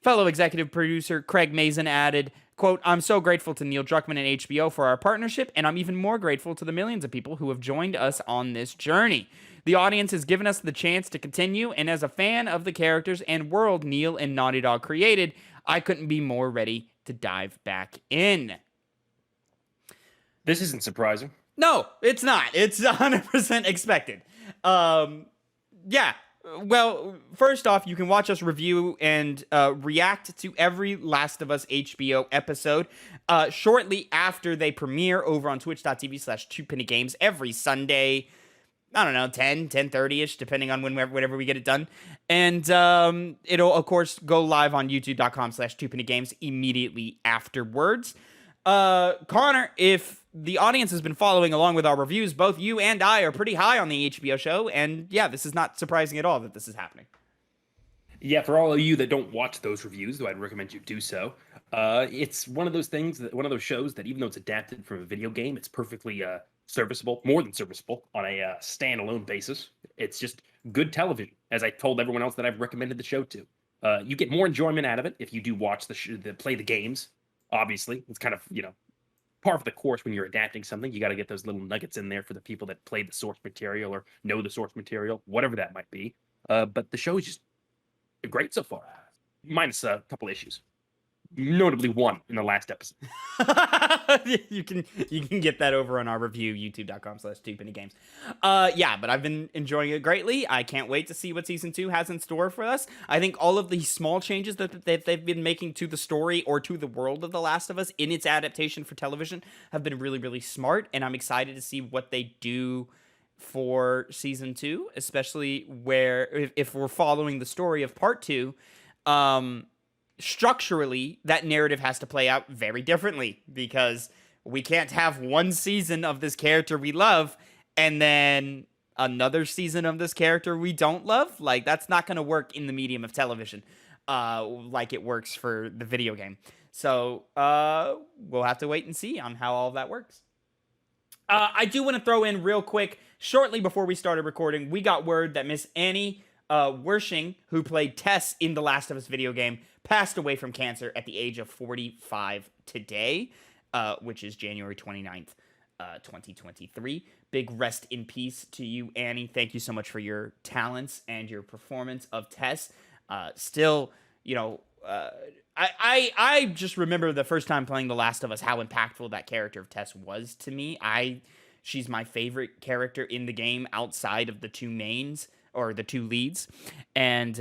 A: Fellow executive producer Craig Mazin added, Quote, I'm so grateful to Neil Druckmann and HBO for our partnership, and I'm even more grateful to the millions of people who have joined us on this journey. The audience has given us the chance to continue, and as a fan of the characters and world Neil and Naughty Dog created, I couldn't be more ready to dive back in.
B: This isn't surprising.
A: No, it's not. It's 100% expected. Yeah. Well, first off, you can watch us review and react to every Last of Us HBO episode shortly after they premiere over on twitch.tv/2pennygames every Sunday. I don't know, 10:30ish, depending on whenever we get it done. And it'll, of course, go live on youtube.com/2pennygames immediately afterwards. Connor, if the audience has been following along with our reviews, both you and I are pretty high on the HBO show, and yeah, this is not surprising at all that this is happening.
B: Yeah, for all of you that don't watch those reviews, though I'd recommend you do so. It's one of those shows that even though it's adapted from a video game, it's perfectly serviceable, more than serviceable, on a standalone basis. It's just good television, as I told everyone else that I've recommended the show to. You get more enjoyment out of it if you do watch play the games. Obviously, it's kind of, par of the course when you're adapting something. You got to get those little nuggets in there for the people that play the source material or know the source material, whatever that might be. But the show is just great so far, minus a couple issues. Notably one in the last episode.
A: you can get that over on our review, youtube.com/2pennygames. Yeah, but I've been enjoying it greatly. I can't wait to see what season 2 has in store for us. I think all of the small changes that they've been making to the story or to the world of The Last of Us in its adaptation for television have been really, really smart, and I'm excited to see what they do for season 2, especially where if we're following the story of part 2, structurally, that narrative has to play out very differently because we can't have one season of this character we love and then another season of this character we don't love. Like, that's not going to work in the medium of television like it works for the video game. So we'll have to wait and see on how all of that works. I do want to throw in real quick, shortly before we started recording, we got word that Miss Annie Wershing, who played Tess in the Last of Us video game, passed away from cancer at the age of 45 today, which is January 29th, 2023. Big rest in peace to you, Annie. Thank you so much for your talents and your performance of Tess. Still, I just remember the first time playing The Last of Us, how impactful that character of Tess was to me. She's my favorite character in the game outside of the two mains, or the two leads. And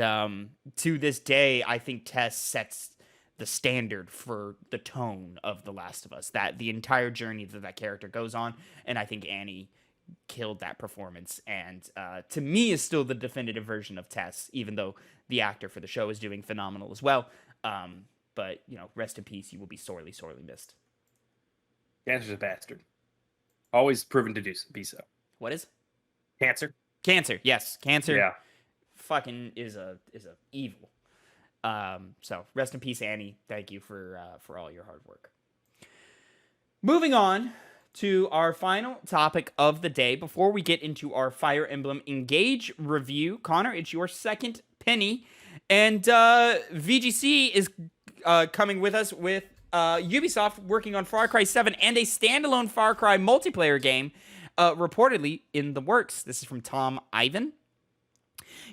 A: to this day, I think Tess sets the standard for the tone of The Last of Us, that the entire journey that character goes on. And I think Annie killed that performance. And to me is still the definitive version of Tess, even though the actor for the show is doing phenomenal as well. But, rest in peace. You will be sorely, sorely missed.
B: Cancer's a bastard. Always proven to be so.
A: What is?
B: Cancer.
A: Cancer, yes. Cancer,
B: yeah.
A: Fucking is a evil. So rest in peace, Annie. Thank you for all your hard work. Moving on to our final topic of the day before we get into our Fire Emblem Engage review. Connor, it's your second penny, and VGC is coming with us with Ubisoft working on Far Cry 7 and a standalone Far Cry multiplayer game. Reportedly in the works. This is from Tom Ivan.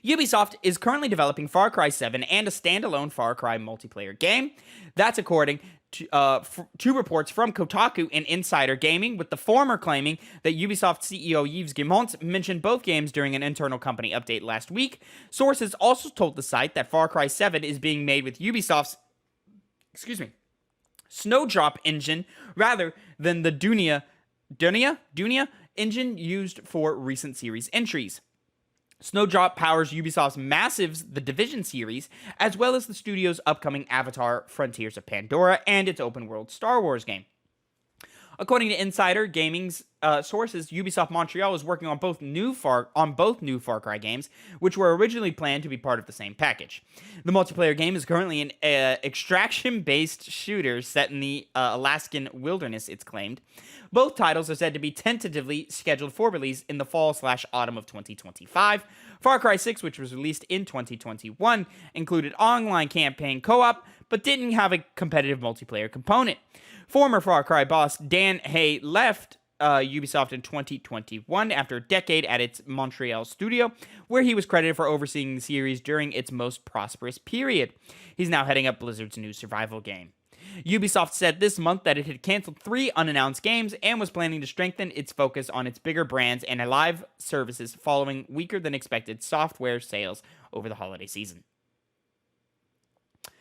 A: Ubisoft is currently developing Far Cry 7 and a standalone Far Cry multiplayer game. That's according to reports from Kotaku and Insider Gaming, with the former claiming that Ubisoft CEO Yves Guillemot mentioned both games during an internal company update last week. Sources also told the site that Far Cry 7 is being made with Ubisoft's Snowdrop engine rather than the Dunia engine used for recent series entries. Snowdrop powers Ubisoft's massive The Division series, as well as the studio's upcoming Avatar: Frontiers of Pandora and its open-world Star Wars game. According to Insider Gaming's sources, Ubisoft Montreal is working on both new Far Cry games, which were originally planned to be part of the same package. The multiplayer game is currently an extraction-based shooter set in the Alaskan wilderness, it's claimed. Both titles are said to be tentatively scheduled for release in the fall/autumn of 2025. Far Cry 6, which was released in 2021, included online campaign co-op, but didn't have a competitive multiplayer component. Former Far Cry boss Dan Hay left Ubisoft in 2021 after a decade at its Montreal studio, where he was credited for overseeing the series during its most prosperous period. He's now heading up Blizzard's new survival game. Ubisoft said this month that it had canceled 3 unannounced games and was planning to strengthen its focus on its bigger brands and live services following weaker than expected software sales over the holiday season.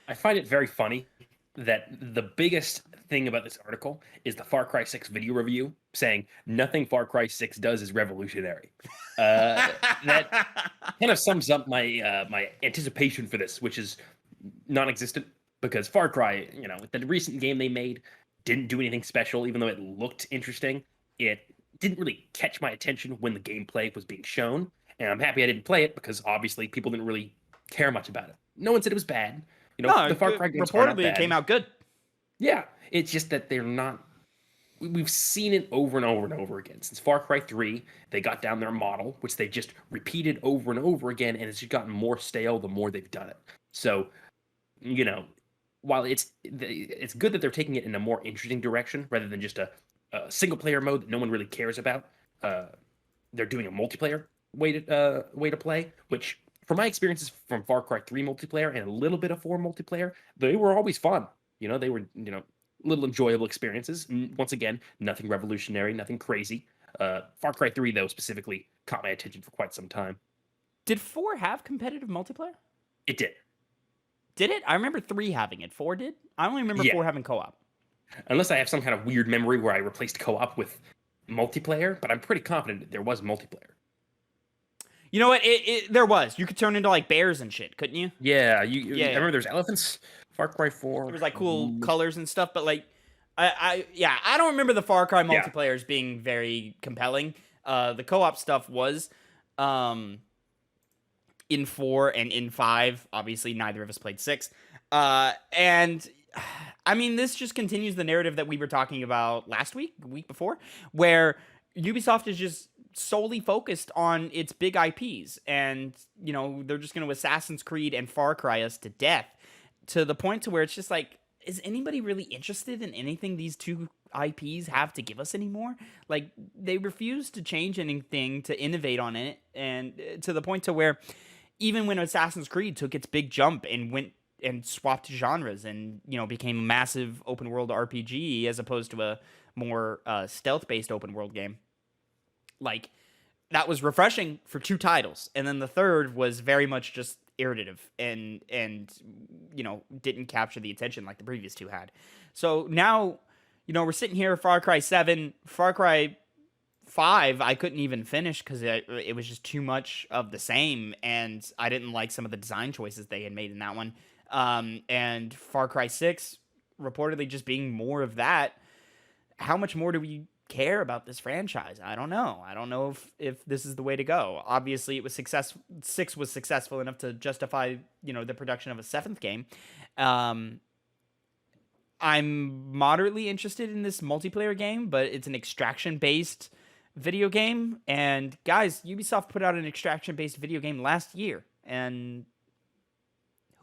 B: I find it very funny that the biggest thing about this article is the Far Cry 6 video review saying nothing Far Cry 6 does is revolutionary. That kind of sums up my my anticipation for this, which is non-existent, because Far Cry, the recent game they made didn't do anything special, even though it looked interesting. It didn't really catch my attention when the gameplay was being shown, and I'm happy I didn't play it because obviously people didn't really care much about it. No one said it was bad.
A: No,
B: the Far Cry games are not
A: reportedly
B: bad.
A: it came out good.
B: Yeah, it's just that they're not. We've seen it over and over and over again. Since Far Cry 3, they got down their model, which they just repeated over and over again, and it's just gotten more stale the more they've done it. So, while it's good that they're taking it in a more interesting direction rather than just a single player mode that no one really cares about, they're doing a multiplayer way to play, which, from my experiences from Far Cry 3 multiplayer and a little bit of 4 multiplayer, they were always fun. They were, little enjoyable experiences. Once again, nothing revolutionary, nothing crazy. Far Cry 3, though, specifically caught my attention for quite some time.
A: Did 4 have competitive multiplayer?
B: It did.
A: Did it? I remember 3 having it. 4 did? I only remember 4 having co-op.
B: Unless I have some kind of weird memory where I replaced co-op with multiplayer, but I'm pretty confident that there was multiplayer.
A: You know what? There was. You could turn into like bears and shit, couldn't you?
B: Yeah, I remember there's elephants. Far Cry 4.
A: There was like cool colors and stuff, but like, I don't remember the Far Cry multiplayers being very compelling. The co-op stuff was, in 4 and in 5. Obviously, neither of us played 6. And I mean, this just continues the narrative that we were talking about last week, the week before, where Ubisoft is just solely focused on its big IPs, and they're just going to Assassin's Creed and Far Cry us to death, to the point to where it's just like, is anybody really interested in anything these two IPs have to give us anymore? Like, they refuse to change anything, to innovate on it, and to the point to where even when Assassin's Creed took its big jump and went and swapped genres and became a massive open world RPG as opposed to a more stealth based open world game, like, that was refreshing for 2 titles, and then the third was very much just iterative and didn't capture the attention like the previous 2 had. So now we're sitting here, Far Cry 7, Far Cry 5 I couldn't even finish because it was just too much of the same, and I didn't like some of the design choices they had made in that one. And Far Cry 6 reportedly just being more of that. How much more do we care about this franchise? I don't know if this is the way to go. Obviously, it was 6 was successful enough to justify the production of a 7th game. I'm moderately interested in this multiplayer game, but it's an extraction based video game, and guys, Ubisoft put out an extraction based video game last year, and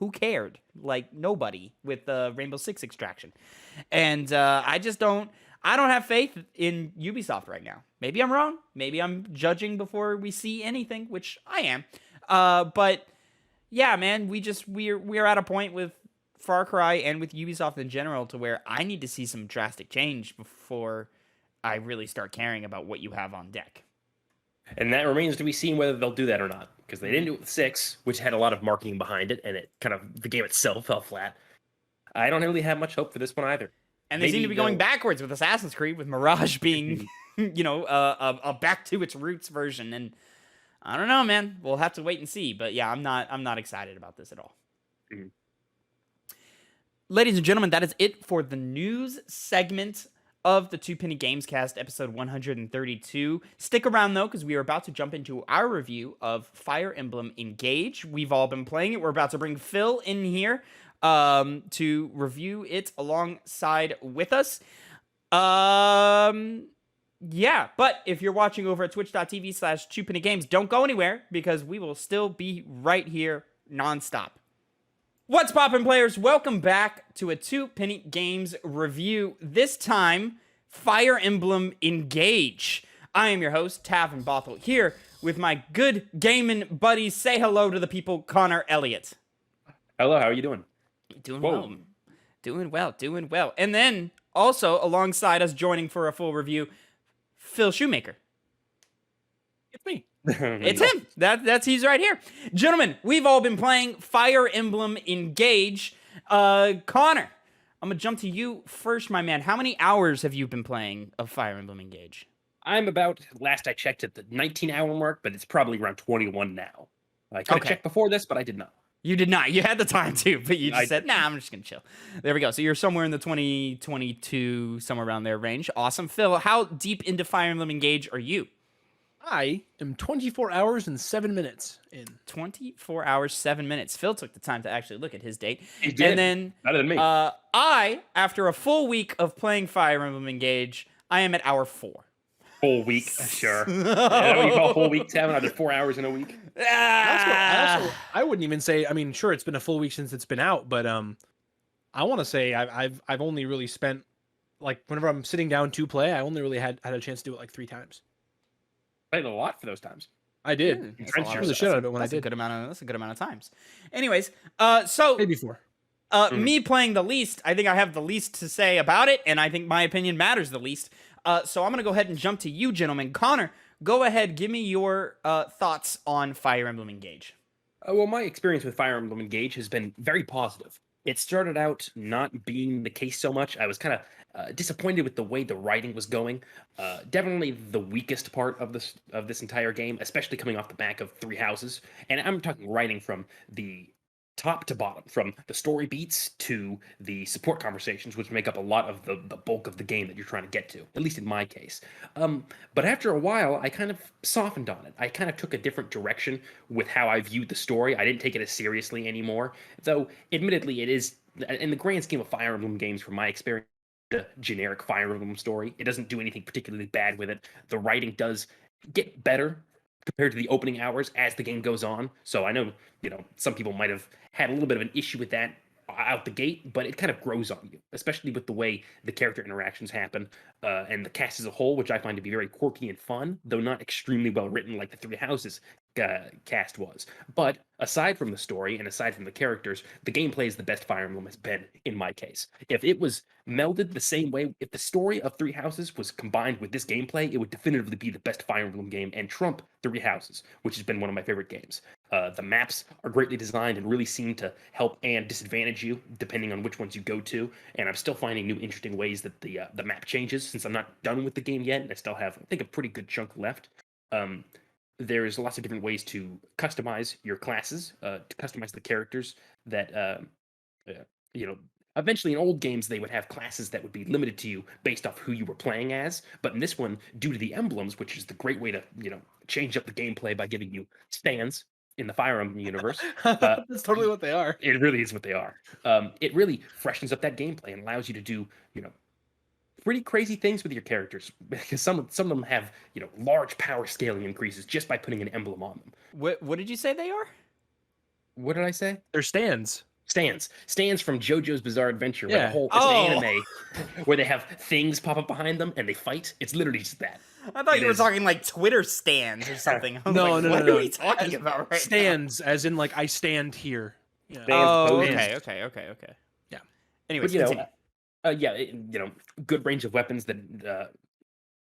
A: who cared? Like, nobody, with Rainbow Six Extraction. And I don't have faith in Ubisoft right now. Maybe I'm wrong. Maybe I'm judging before we see anything, which I am. But yeah, man, we're at a point with Far Cry and with Ubisoft in general to where I need to see some drastic change before I really start caring about what you have on deck.
B: And that remains to be seen whether they'll do that or not, because they didn't do it with 6, which had a lot of marketing behind it, and the game itself fell flat. I don't really have much hope for this one either.
A: And they seem to be going backwards with Assassin's Creed, with Mirage being, a back to its roots version. And I don't know, man. We'll have to wait and see. But yeah, I'm not excited about this at all.
B: Mm-hmm.
A: Ladies and gentlemen, that is it for the news segment of the Two Penny Gamescast, episode 132. Stick around though, because we are about to jump into our review of Fire Emblem Engage. We've all been playing it. We're about to bring Phil in here to review it alongside with us. Yeah, but if you're watching over at twitch.tv/2pennygames, don't go anywhere because we will still be right here nonstop. What's poppin', players? Welcome back to a Two Penny Games review. This time, Fire Emblem Engage. I am your host, Tavin Bothel, here with my good gaming buddies. Say hello to the people, Connor, Elliott.
B: Hello, how are you doing?
A: Doing well. Doing well. And then, also, alongside us, joining for a full review, Phil Shoemaker.
C: It's me.
A: It's him. He's right here. Gentlemen, we've all been playing Fire Emblem Engage. Connor, I'm going to jump to you first, my man. How many hours have you been playing of Fire Emblem Engage?
B: I'm about, last I checked, at the 19-hour mark, but it's probably around 21 now. I could have checked before this, but I did not.
A: You did not. You had the time too, but you just said, nah, I'm just going to chill. There we go. So you're somewhere in the 20, 22, somewhere around there range. Awesome. Phil, how deep into Fire Emblem Engage are you?
C: I am 24 hours and 7 minutes in.
A: 24 hours, 7 minutes. Phil took the time to actually look at his date.
B: He did.
A: And then
B: Better than me.
A: I, after a full week of playing Fire Emblem Engage, I am at hour 4.
B: Full week, sure. Is that what you call full week, Tavin? Are there 4 hours in a week?
C: I wouldn't even say. I mean, sure, it's been a full week since it's been out, but I want to say I've only really spent, like, whenever I'm sitting down to play, I only really had a chance to do it like 3 times.
B: Played a lot for those times.
C: I did.
B: Entrenched
C: The shit out of it when I did.
A: That's a good amount of times. Anyways, so
C: Maybe 4.
A: me playing the least, I think I have the least to say about it, and I think my opinion matters the least. So I'm going to go ahead and jump to you, gentlemen. Connor, go ahead. Give me your thoughts on Fire Emblem Engage.
B: Well, my experience with Fire Emblem Engage has been very positive. It started out not being the case so much. I was kind of disappointed with the way the writing was going. Definitely the weakest part of this entire game, especially coming off the back of Three Houses. And I'm talking writing from the top to bottom, from the story beats to the support conversations, which make up a lot of the bulk of the game that you're trying to get to, at least in my case. But after a while, I kind of softened on it. I kind of took a different direction with how I viewed the story. I didn't take it as seriously anymore. Though, admittedly, it is, in the grand scheme of Fire Emblem games, from my experience, a generic Fire Emblem story. It doesn't do anything particularly bad with it. The writing does get better compared to the opening hours as the game goes on. So I know, some people might have had a little bit of an issue with that out the gate, but it kind of grows on you, especially with the way the character interactions happen and the cast as a whole, which I find to be very quirky and fun, though not extremely well written like the Three Houses cast was. But aside from the story and aside from the characters, the gameplay is the best Fire Emblem has been in my case. If it was melded the same way, if the story of Three Houses was combined with this gameplay, it would definitively be the best Fire Emblem game and trump Three Houses, which has been one of my favorite games. The maps are greatly designed and really seem to help and disadvantage you depending on which ones you go to. And I'm still finding new interesting ways that the map changes, since I'm not done with the game yet, and I still have, I think, a pretty good chunk left. There's lots of different ways to customize your classes, to customize the characters that, eventually in old games, they would have classes that would be limited to you based off who you were playing as. But in this one, due to the emblems, which is the great way to, change up the gameplay by giving you stands in the Fire Emblem universe.
C: That's totally what they are.
B: It really is what they are. It really freshens up that gameplay and allows you to do, pretty crazy things with your characters, because some of them have, large power scaling increases just by putting an emblem on them.
A: What did you say they are?
B: What did I say?
C: They're stands.
B: Stands from JoJo's Bizarre Adventure, where it's an anime where they have things pop up behind them and they fight. It's literally just that.
A: I thought you were talking like Twitter stands or something.
C: No.
A: What are we talking about right
C: stands, now? As in like I stand here.
A: Yeah. Okay.
B: Yeah.
A: Anyways,
B: good range of weapons that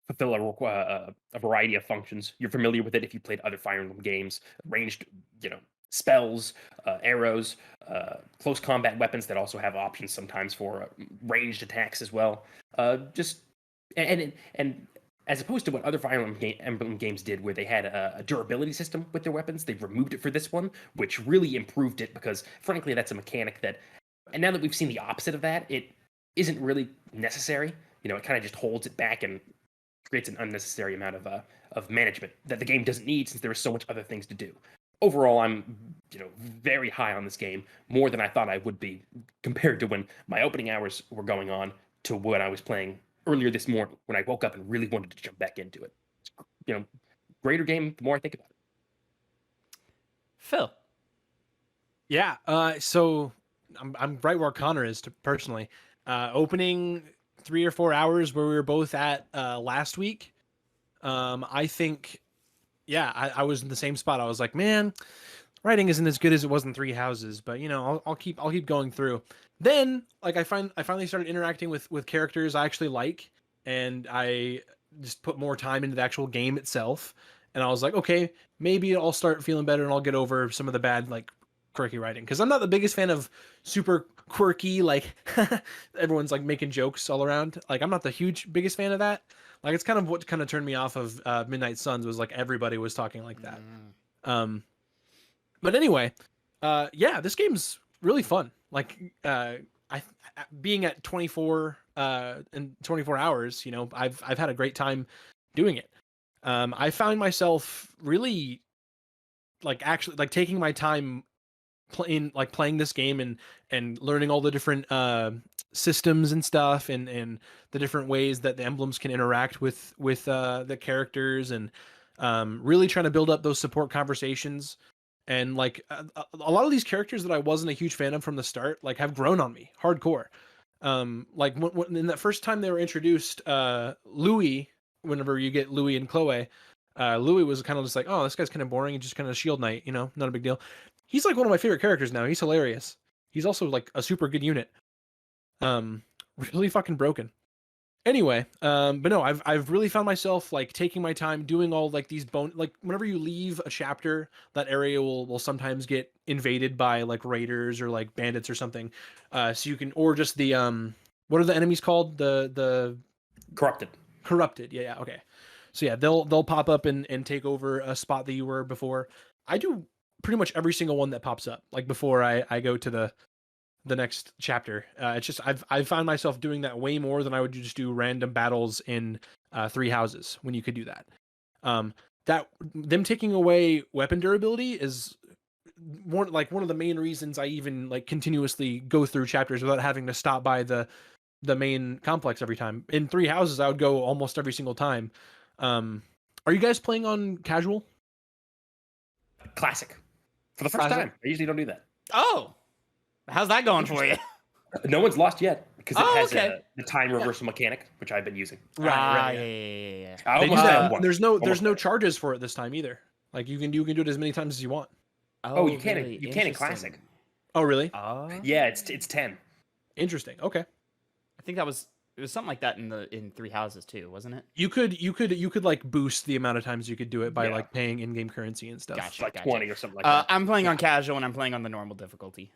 B: fulfill a variety of functions. You're familiar with it if you played other Fire Emblem games. Ranged, spells, arrows, close combat weapons that also have options sometimes for ranged attacks as well. And as opposed to what other Fire Emblem games did, where they had a durability system with their weapons, they've removed it for this one, which really improved it, because frankly, that's a mechanic that, and now that we've seen the opposite of that, it isn't really necessary. it kind of just holds it back and creates an unnecessary amount of management that the game doesn't need since there are so much other things to do. Overall, I'm very high on this game, more than I thought I would be compared to when my opening hours were going on to what I was playing earlier this morning when I woke up and really wanted to jump back into it. Greater game the more I think about it.
A: Phil.
C: Yeah, so I'm right where Connor is personally. Opening 3 or 4 hours where we were both at last week. I think, yeah, I was in the same spot. I was like, man, writing isn't as good as it was in Three Houses, but I'll keep going through. Then like I finally started interacting with characters I actually like, and I just put more time into the actual game itself. And I was like, okay, maybe I'll start feeling better and I'll get over some of the bad like quirky writing, because I'm not the biggest fan of super quirky like everyone's like making jokes all around. Like I'm not the biggest fan of that. Like it's kind of what kind of turned me off of Midnight Suns, was like everybody was talking like that. But anyway, yeah, this game's really fun. Like being at 24 in 24 hours, I've had a great time doing it. I found myself really actually taking my time playing this game and learning all the different systems and stuff, and the different ways that the emblems can interact with the characters, and really trying to build up those support conversations. And a lot of these characters that I wasn't a huge fan of from the start have grown on me hardcore. When in that first time they were introduced, Louis, whenever you get Louis and Chloe, Louis was kind of just like, oh, this guy's kind of boring and just kind of shield knight, not a big deal. He's like one of my favorite characters now. He's hilarious. He's also like a super good unit. Really fucking broken. Anyway, but no, I've really found myself taking my time doing all these whenever you leave a chapter, that area will sometimes get invaded by raiders or bandits or something. So you can, or just the what are the enemies called? The Corrupted. Yeah, okay. So yeah, they'll pop up and take over a spot that you were before. I do pretty much every single one that pops up before I go to the next chapter. It's just I've found myself doing that way more than I would just do random battles in Three Houses when you could do that. That them taking away weapon durability is one of the main reasons I even continuously go through chapters without having to stop by the main complex every time. In Three Houses, I would go almost every single time. Are you guys playing on casual?
B: Classic. For the first time. I usually don't do that.
A: Oh, how's that going for you?
B: No one's lost yet because it has
A: okay.
B: the time reversal mechanic, which I've been using.
A: Right. Yeah.
B: I
C: They do
B: almost
C: that.
B: had one.
C: There's
B: Almost
C: no
B: there.
C: charges for it this time either. You can do it as many times as you want.
B: Oh, you can
A: really?
B: you can in
A: Interesting.
B: classic.
C: Oh, really?
B: Yeah, it's 10.
C: Interesting. Okay.
A: I think it was something like that in Three Houses too, wasn't it?
C: You could boost the amount of times you could do it by paying in-game currency and stuff.
A: Gotcha.
B: It's 20 or something like that.
A: I'm playing on casual and I'm playing on the normal difficulty.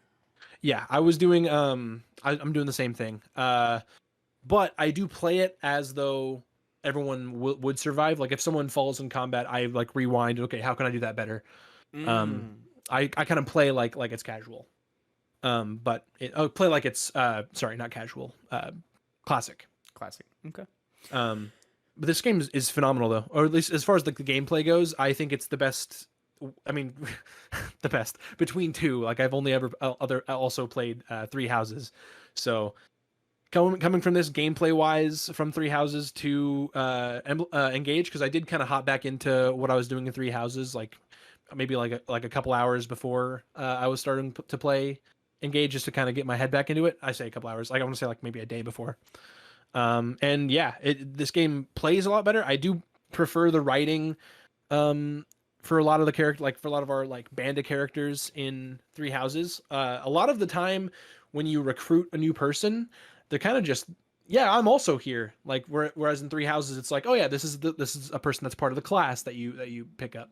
C: Yeah, I was doing I'm doing the same thing. But I do play it as though everyone would survive. If someone falls in combat, I rewind. Okay, how can I do that better? I kind of play like it's casual. But play like it's sorry, not casual. Classic.
A: Okay.
C: But this game is phenomenal though, or at least as far as the gameplay goes. I think it's the best. I mean, the best between two. I've only ever also played Three Houses, so coming from this gameplay wise from Three Houses to Engage, because I did kind of hop back into what I was doing in Three Houses, maybe a couple hours before I was starting to play Engage, just to kind of get my head back into it. I say a couple hours, I want to say maybe a day before. And yeah, this game plays a lot better. I do prefer the writing for a lot of the character, for a lot of our bandit characters in Three Houses. A lot of the time when you recruit a new person, they're kind of just, yeah, I'm also here. Whereas in Three Houses, it's oh yeah, this is a person that's part of the class that you pick up.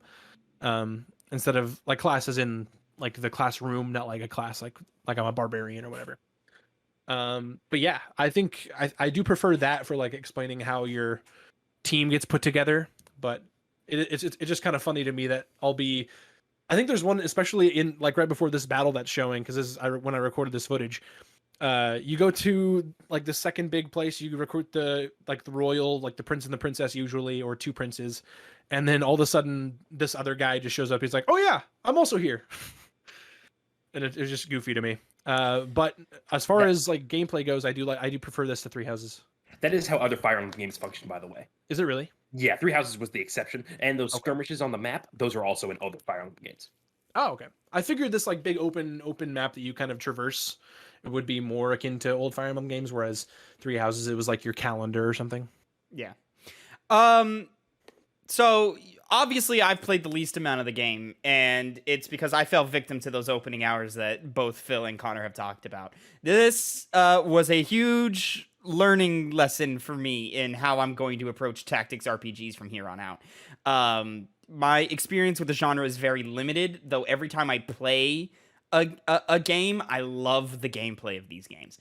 C: Instead of class as in the classroom, not a class like I'm a barbarian or whatever. But yeah, I think I do prefer that for explaining how your team gets put together. But it's just kind of funny to me that I think there's one, especially in right before this battle that's showing, because when I recorded this footage, You go to like the second big place. You recruit the royal, like the prince and the princess usually, or two princes, and then all of a sudden this other guy just shows up. He's like, "Oh yeah, I'm also here," and it's just goofy to me. But as far as like gameplay goes, I do prefer this to Three Houses.
B: That is how other Fire Emblem games function, by the way.
C: Is it really?
B: Yeah, Three Houses was the exception, and those
C: Okay.
B: skirmishes on the map, those are also in other Fire Emblem games.
C: Oh, okay. I figured this like big open map that you kind of traverse would be more akin to old Fire Emblem games, whereas Three Houses it was like your calendar or something.
A: Yeah. So obviously I've played the least amount of the game, and it's because I fell victim to those opening hours that both Phil and Connor have talked about. This was a huge learning lesson for me in how I'm going to approach tactics RPGs from here on out. My experience with the genre is very limited, though every time I play a game, I love the gameplay of these games.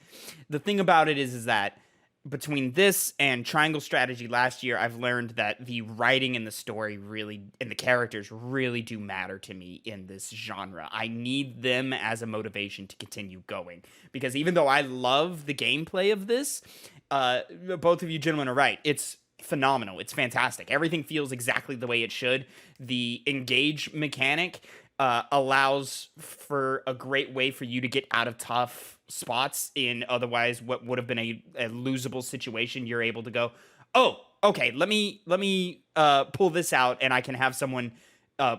A: The thing about it is that between this and Triangle Strategy last year, I've learned that the writing and the story really, and the characters really do matter to me in this genre. I need them as a motivation to continue going. Because even though I love the gameplay of this, both of you gentlemen are right. It's phenomenal. It's fantastic. Everything feels exactly the way it should. The engage mechanic allows for a great way for you to get out of tough spots in otherwise what would have been a losable situation. You're able to go, oh, okay, let me pull this out, and I can have someone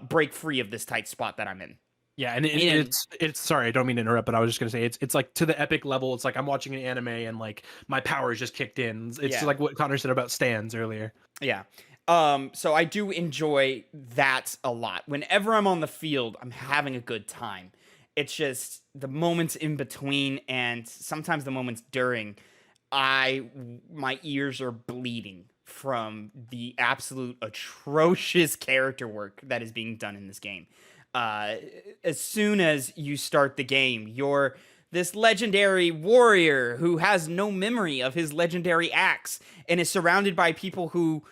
A: break free of this tight spot that I'm in.
C: Yeah, and it's sorry, I don't mean to interrupt, but I was just gonna say it's like to the epic level. It's like I'm watching an anime and like my power is just kicked in. It's like what Connor said about stands earlier.
A: Yeah. So I do enjoy that a lot. Whenever I'm on the field, I'm having a good time. It's just the moments in between and sometimes the moments during, my ears are bleeding from the absolute atrocious character work that is being done in this game. As soon as you start the game, you're this legendary warrior who has no memory of his legendary acts and is surrounded by people who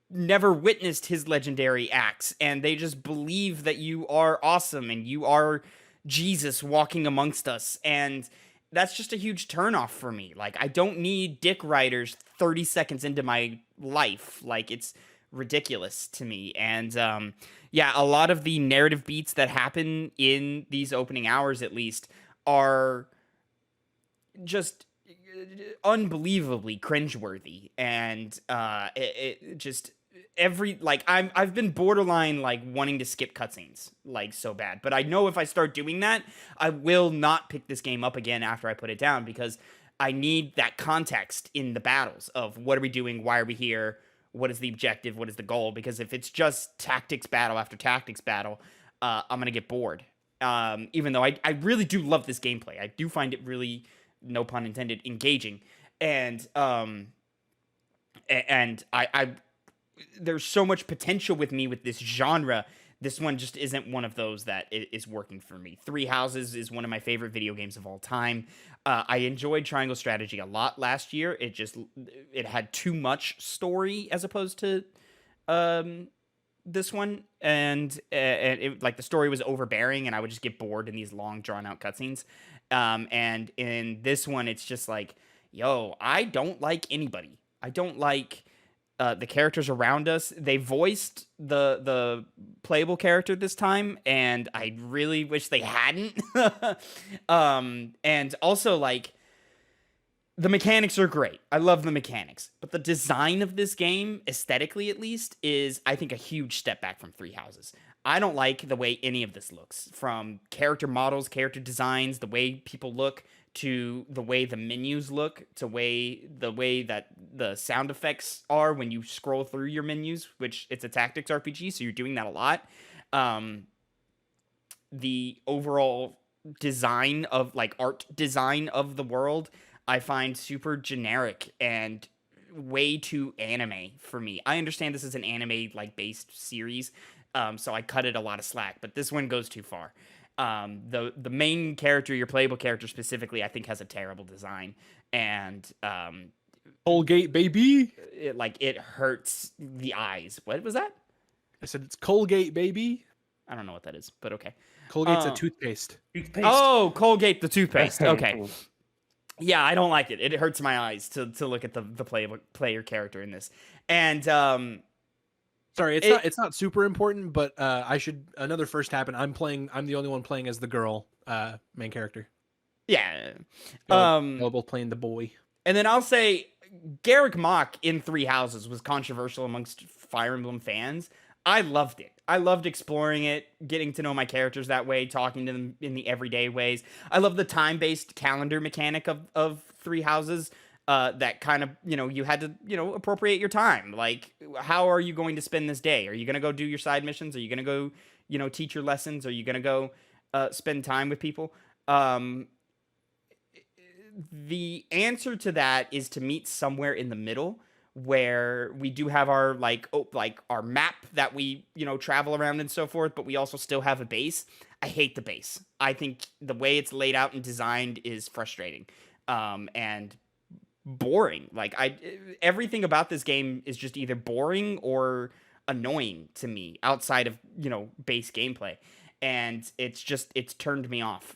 A: never witnessed his legendary acts, and they just believe that you are awesome and you are Jesus walking amongst us, and that's just a huge turnoff for me. Like, I don't need dick riders 30 seconds into my life. Like, it's ridiculous to me. And yeah, a lot of the narrative beats that happen in these opening hours, at least, are just unbelievably cringeworthy, and it just I've been borderline like wanting to skip cutscenes like so bad, but I know if I start doing that, I will not pick this game up again after I put it down, because I need that context in the battles of what are we doing, why are we here, what is the objective, what is the goal, because if it's just tactics battle after tactics battle, I'm gonna get bored. Even though I really do love this gameplay, I do find it really, no pun intended, engaging, and I there's so much potential with me with this genre. This one just isn't one of those that is working for me. Three Houses is one of my favorite video games of all time. I enjoyed Triangle Strategy a lot last year. It had too much story as opposed to this one, and it, like, the story was overbearing, and I would just get bored in these long drawn out cutscenes. And in this one, it's just like, yo, I don't like anybody. I don't like the characters around us. They voiced the playable character this time, and I really wish they hadn't. And also, like, the mechanics are great. I love the mechanics. But the design of this game, aesthetically at least, is, I think, a huge step back from Three Houses. I don't like the way any of this looks. From character models, character designs, the way people look, to the way the menus look, to the way that the sound effects are when you scroll through your menus, which it's a tactics RPG, so you're doing that a lot. The overall design of, like, art design of the world, I find super generic and way too anime for me. I understand this is an anime, like, based series, so I cut it a lot of slack, but this one goes too far. The main character, your playable character specifically, I think has a terrible design, and
C: Colgate, baby.
A: It hurts the eyes. What was that?
C: I said it's Colgate, baby.
A: I don't know what that is, but okay.
C: Colgate's a toothpaste.
B: Toothpaste.
A: Oh, Colgate the toothpaste. Okay. Yeah, I don't like it. It hurts my eyes to look at the player character in this. And
C: Sorry,
A: It-
C: it's not super important, but another first happen. I'm the only one playing as the girl main character.
A: yeah.
C: Y'all both playing the boy.
A: And then I'll say Garrick Mach in Three Houses was controversial amongst Fire Emblem fans. I loved it. I loved exploring it, getting to know my characters that way, talking to them in the everyday ways. I love the time-based calendar mechanic of Three Houses. That kind of, you had to, appropriate your time. Like, how are you going to spend this day? Are you going to go do your side missions? Are you going to go, teach your lessons? Are you going to go spend time with people? The answer to that is to meet somewhere in the middle where we do have our like our map that we travel around and so forth, but we also still have a base. I hate the base. I think the way it's laid out and designed is frustrating and boring. Like everything about this game is just either boring or annoying to me outside of base gameplay, and it's turned me off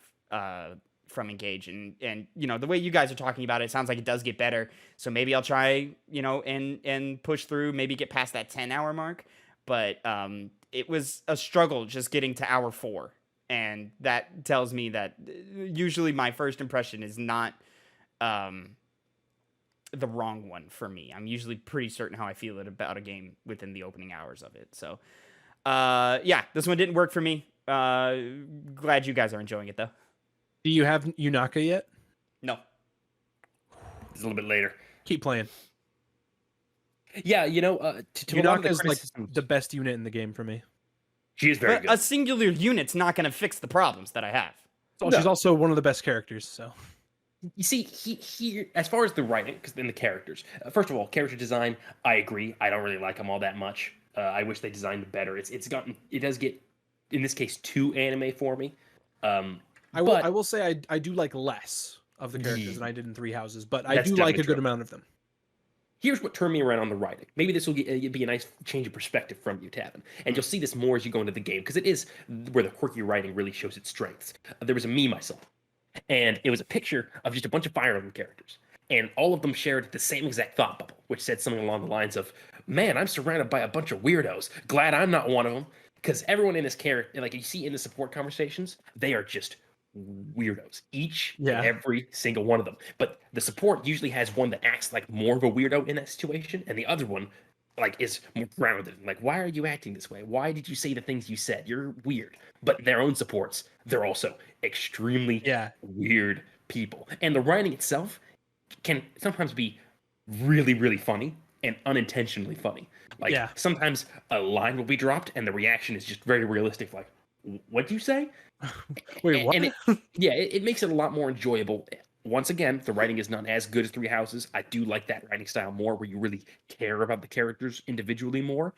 A: from Engage. And the way you guys are talking about it sounds like it does get better, so maybe I'll try and push through, maybe get past that 10-hour mark. But it was a struggle just getting to hour 4, and that tells me that usually my first impression is not the wrong one for me. I'm usually pretty certain how I feel about a game within the opening hours of it. So yeah, this one didn't work for me. Glad you guys are enjoying it though.
C: Do you have Yunaka yet?
A: No.
B: It's a little bit later.
C: Keep playing.
B: Yeah, to a lot of
C: Yunaka is like
B: criticisms-
C: the best unit in the game for me.
B: She is very
A: But
B: good.
A: a singular unit's not going to fix the problems that I have.
C: So
B: No.
C: she's also one of the best characters. So
B: You see, he as far as the writing, because in the characters, first of all, character design, I agree. I don't really like them all that much. I wish they designed it better. It does get, in this case, too anime for me.
C: I will say I do like less of the characters than I did in Three Houses, but I
B: That's
C: do like a
B: definitely
C: good
B: true.
C: amount of them.
B: Here's what turned me around on the writing. Maybe this will be a nice change of perspective from you, Tavin. And you'll see this more as you go into the game, because it is where the quirky writing really shows its strengths. There was a meme I saw, and it was a picture of just a bunch of Fire Emblem characters. And all of them shared the same exact thought bubble, which said something along the lines of, man, I'm surrounded by a bunch of weirdos. Glad I'm not one of them. Because everyone in this character, like you see in the support conversations, they are just weirdos. Each and every single one of them. But the support usually has one that acts like more of a weirdo in that situation, and the other one like is more grounded. Like, why are you acting this way? Why did you say the things you said? You're weird. But in their own supports, they're also extremely weird people. And the writing itself can sometimes be really, really funny and unintentionally funny. Like sometimes a line will be dropped and the reaction is just very realistic, like, what'd you say?
C: Wait, what?
B: And it makes it a lot more enjoyable. Once again, the writing is not as good as Three Houses. I do like that writing style more, where you really care about the characters individually more.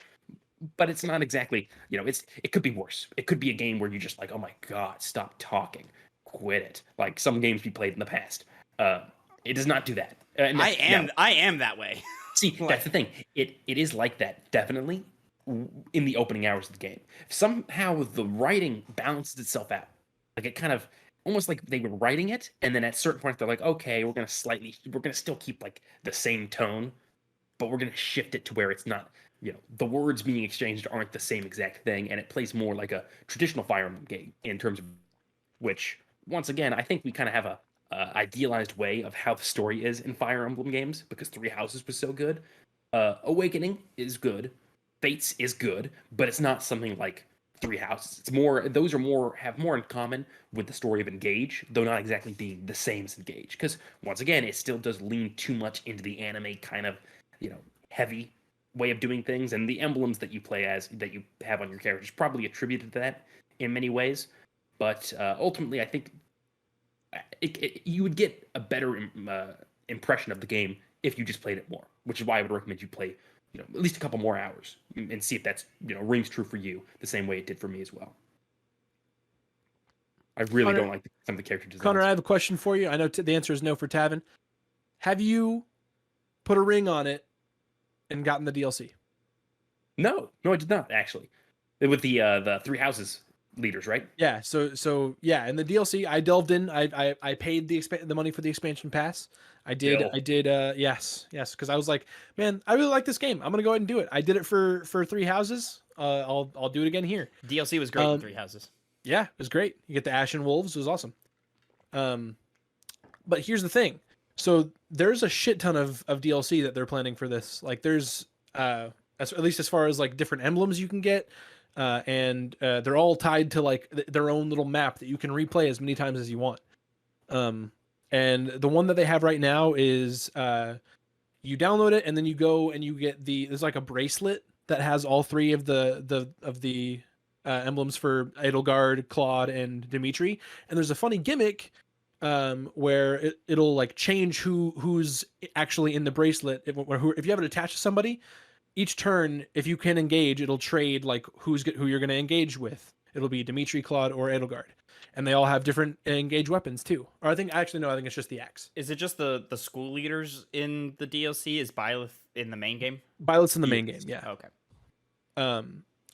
B: But it's not exactly, it could be worse. It could be a game where you're just like, oh my god, stop talking, quit it. Like some games we played in the past. It does not do that.
A: I am that way.
B: See, that's the thing. It is like that, definitely, in the opening hours of the game. Somehow the writing balances itself out. Like it kind of almost like they were writing it, and then at certain point they're like, okay, we're gonna still keep like the same tone, but we're gonna shift it to where it's not, the words being exchanged aren't the same exact thing, and it plays more like a traditional Fire Emblem game in terms of which, once again, I think we kind of have a idealized way of how the story is in Fire Emblem games, because Three Houses was so good. Awakening is good. Fates is good, but it's not something like Three Houses. It's more, have more in common with the story of Engage, though not exactly being the same as Engage. Because once again, it still does lean too much into the anime kind of, heavy way of doing things, and the emblems that you play as, that you have on your characters, probably attributed to that in many ways. But ultimately, I think you would get a better impression of the game if you just played it more, which is why I would recommend you play, at least a couple more hours and see if that's, rings true for you the same way it did for me as well. I really don't like some of the character designs.
C: Connor, I have a question for you. I know the answer is no for Tavin. Have you put a ring on it and gotten the DLC?
B: No, I did not actually. With the Three Houses leaders, right?
C: Yeah, so yeah, in the DLC, I delved in. I paid the money for the expansion pass.
B: Still.
C: Yes, because I was like, man, I really like this game. I'm gonna go ahead and do it. I did it for Three Houses. I'll do it again here.
A: DLC was great in Three Houses.
C: Yeah, it was great. You get the Ashen Wolves. It was awesome. But here's the thing. So there's a shit ton of DLC that they're planning for this. Like there's at least as far as like different emblems you can get. And they're all tied to like their own little map that you can replay as many times as you want. And the one that they have right now is you download it and then you go and you get there's like a bracelet that has all three of the emblems for Edelgard, Claude, and Dimitri. And there's a funny gimmick where it'll like change who's actually in the bracelet. If you have it attached to somebody, each turn, if you can engage, it'll trade like who you're going to engage with. It'll be Dimitri, Claude, or Edelgard, and they all have different engage weapons too. Or I think it's just the axe.
A: Is it just the school leaders in the DLC? Is Byleth in the main game?
C: Byleth's in the main game, yeah.
A: Okay.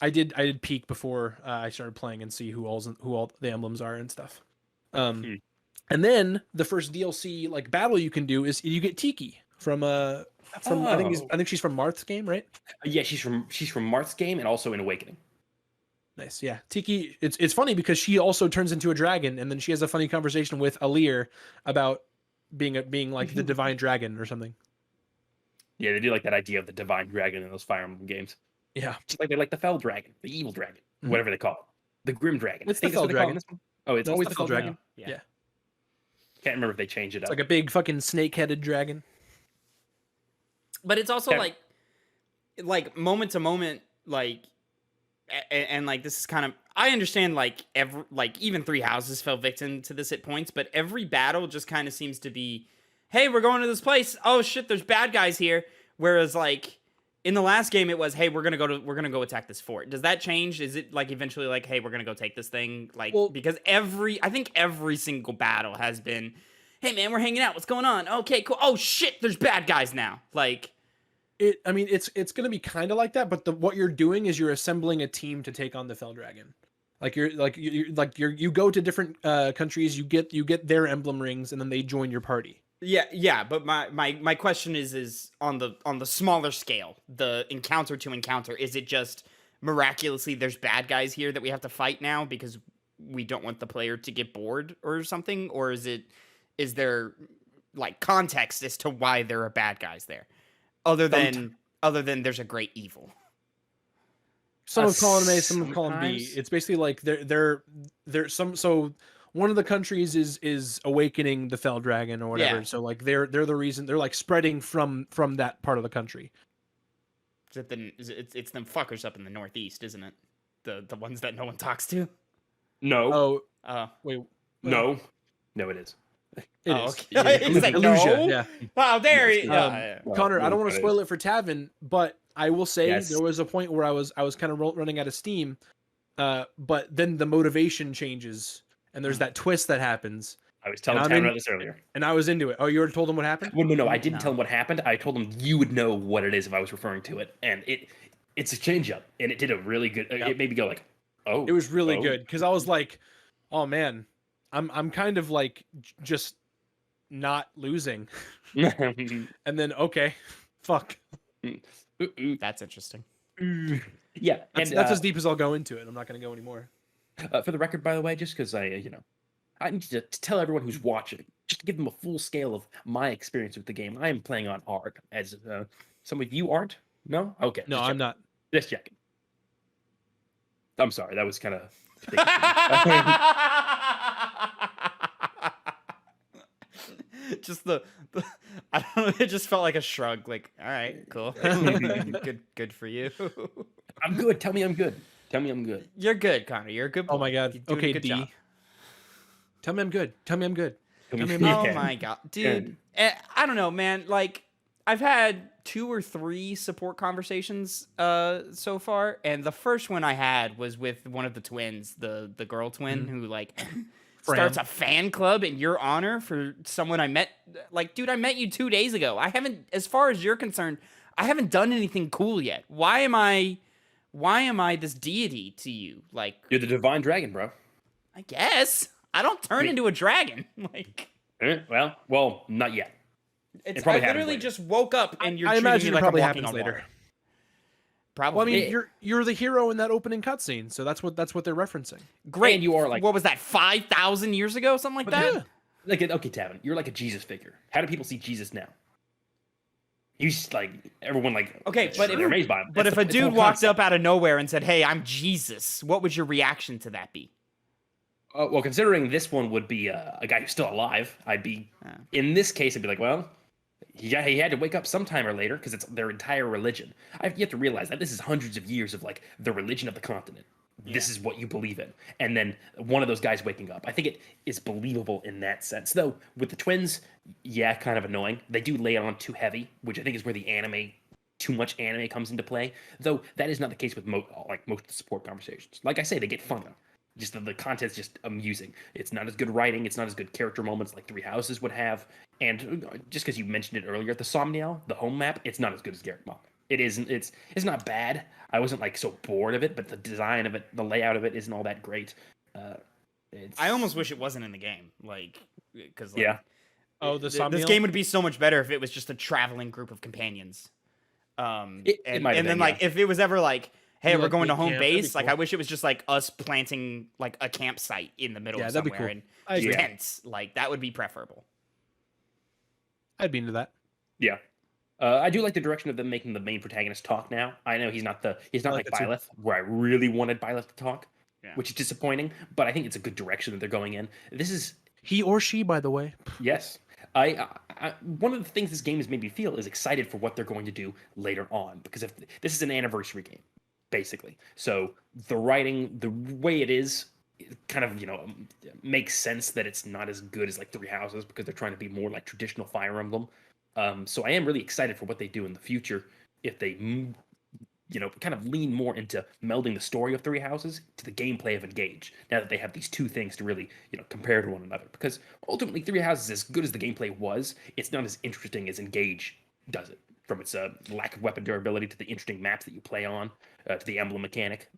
C: I did peek before I started playing and see who all the emblems are and stuff. And then the first DLC like battle you can do is you get Tiki from I think she's from Marth's game, right?
B: Yeah, she's from Marth's game and also in Awakening.
C: Nice, yeah. Tiki, it's funny because she also turns into a dragon, and then she has a funny conversation with Alir about being like the divine dragon or something.
B: Yeah, they do like that idea of the divine dragon in those Fire Emblem games.
C: Yeah,
B: just like they like the Fell dragon, the evil dragon, whatever they call it, the grim dragon.
C: It's the Fell dragon.
B: Oh, it's always
C: the Fell dragon.
A: Yeah.
B: Can't remember if they changed it up.
C: It's like a big fucking snake-headed dragon.
A: But it's also like moment to moment, like, and like this is kind of, I understand like even Three Houses fell victim to this at points, but every battle just kind of seems to be, hey, we're going to this place. Oh shit, there's bad guys here. Whereas like in the last game, it was, hey, we're gonna go attack this fort. Does that change? Is it like eventually like, hey, we're gonna go take this thing? Like, because I think every single battle has been, hey man, we're hanging out. What's going on? Okay, cool. Oh shit, there's bad guys now. Like,
C: it's gonna be kind of like that, but what you're doing is you're assembling a team to take on the Fell Dragon. Like you go to different countries, you get their emblem rings, and then they join your party.
A: Yeah. But my question is on the smaller scale, the encounter to encounter. Is it just miraculously there's bad guys here that we have to fight now because we don't want the player to get bored or something, or is there like context as to why there are bad guys there, other than there's a great evil?
C: Some of calling them A, some of calling B. It's basically like they're some. So one of the countries is awakening the Fell Dragon or whatever. Yeah. So like they're the reason, they're like spreading from that part of the country.
A: It's them fuckers up in the northeast, isn't it? The ones that no one talks to.
B: No.
C: Wait.
B: No, it is.
C: It is.
A: Okay. Yeah. It's like,
C: Illusion.
A: no?
C: Yeah.
A: Wow, there you
C: Connor, I don't want to spoil it for Tavin, but I will say there was a point where I was kind of running out of steam, but then the motivation changes, and there's that twist that happens.
B: I was telling Tavin about this earlier.
C: And I was into it. Oh, you already told him what happened?
B: Well, no, I didn't tell him what happened. I told him you would know what it is if I was referring to it, and it's a change up, and it did a really good. It made me go like, oh.
C: It was really good because I was like, oh man, I'm kind of like just not losing, and then okay, fuck.
A: That's interesting.
B: Yeah,
C: that's as deep as I'll go into it. I'm not going to go anymore.
B: For the record, by the way, just because I need to tell everyone who's watching, just to give them a full scale of my experience with the game. I am playing on hard, as some of you aren't. No, okay.
C: No, I'm not.
B: Just checking. I'm sorry. That was kind of.
A: Just the I don't know, it just felt like a shrug, like, all right, cool. good for you.
B: I'm good. Tell me I'm good.
A: You're good, Connor. You're a good boy.
C: Oh my god. Okay, D.
A: Job.
C: Tell me I'm good.
A: Oh my god, dude. I don't know, man. Like, I've had 2 or 3 support conversations so far, and the first one I had was with one of the twins, the girl twin who like starts a fan club in your honor for someone I met. Like, dude, I met you 2 days ago. I haven't, as far as you're concerned, I haven't done anything cool yet. Why am I Why am I this deity to you? Like,
B: You're the divine dragon, bro.
A: I guess I don't turn into a dragon. Like,
B: Well, not yet.
A: it's,
B: probably
A: I
B: happens
A: literally
B: later.
A: just woke up and you're
C: I
A: treating
C: imagine
A: me
C: it
A: like
C: probably
A: I'm walking
C: happens
A: on
C: later.
A: water. Probably.
C: Well, I mean, you're the hero in that opening cutscene, so that's what they're referencing.
A: Great.
B: And you are like,
A: what was that? 5,000 years ago, something like that.
C: Yeah.
B: like okay, Tavin, you're like a Jesus figure. How do people see Jesus now? He's like everyone like
A: Okay, but
B: they're amazed by him.
A: But
B: That's
A: if a
B: the whole
A: dude walked
B: concept.
A: up out of nowhere and said, "Hey, I'm Jesus," what would your reaction to that be?
B: Well, considering this one would be a guy who's still alive, I'd be in this case, I'd be like, well, he had to wake up sometime or later because it's their entire religion. You have to realize that this is hundreds of years of like the religion of the continent. This is what you believe in, and then one of those guys waking up. I think it is believable in that sense. Though with the twins, yeah, kind of annoying. They do lay it on too heavy, which I think is where too much anime comes into play. Though that is not the case with most of the support conversations. Like I say, they get funny. Just the content's just amusing. It's not as good writing. It's not as good character moments like Three Houses would have. And just because you mentioned it earlier, the Somniel, the home map, it's not as good as Garrett Mall. It isn't. It's not bad. I wasn't like so bored of it, but the design of it, the layout of it, isn't all that great.
A: I almost wish it wasn't in the game, like, because
C: Oh,
A: this
C: Somniel?
A: game would be so much better if it was just a traveling group of companions.
B: It
A: And
B: might have
A: then
B: been,
A: like if it was ever like, hey,
C: You
A: we're
C: like
A: going to
C: meat
A: home
C: camp, that'd be
A: base. Like,
C: cool.
A: I wish it was just like us planting like a campsite in the middle
C: Yeah,
A: of
C: that'd be
A: somewhere
C: cool.
A: and
C: I
A: just
C: agree.
A: tents. Like that would be preferable.
C: I'd be into that.
B: Yeah. I do like the direction of them making the main protagonist talk now. I know he's not like
C: like that too.
B: Byleth, where I really wanted Byleth to talk,
A: Yeah.
B: which is disappointing. But I think it's a good direction that they're going in. This is
C: He or she, by the way.
B: yes. One of the things this game has made me feel is excited for what they're going to do later on because if this is an anniversary game, basically, so the writing, the way it is, it kind of makes sense that it's not as good as like Three Houses because they're trying to be more like traditional Fire Emblem. So I am really excited for what they do in the future if they, kind of lean more into melding the story of Three Houses to the gameplay of Engage. Now that they have these two things to really, compare to one another, because ultimately Three Houses, as good as the gameplay was, it's not as interesting as Engage does it. From its lack of weapon durability to the interesting maps that you play on, to the emblem mechanic.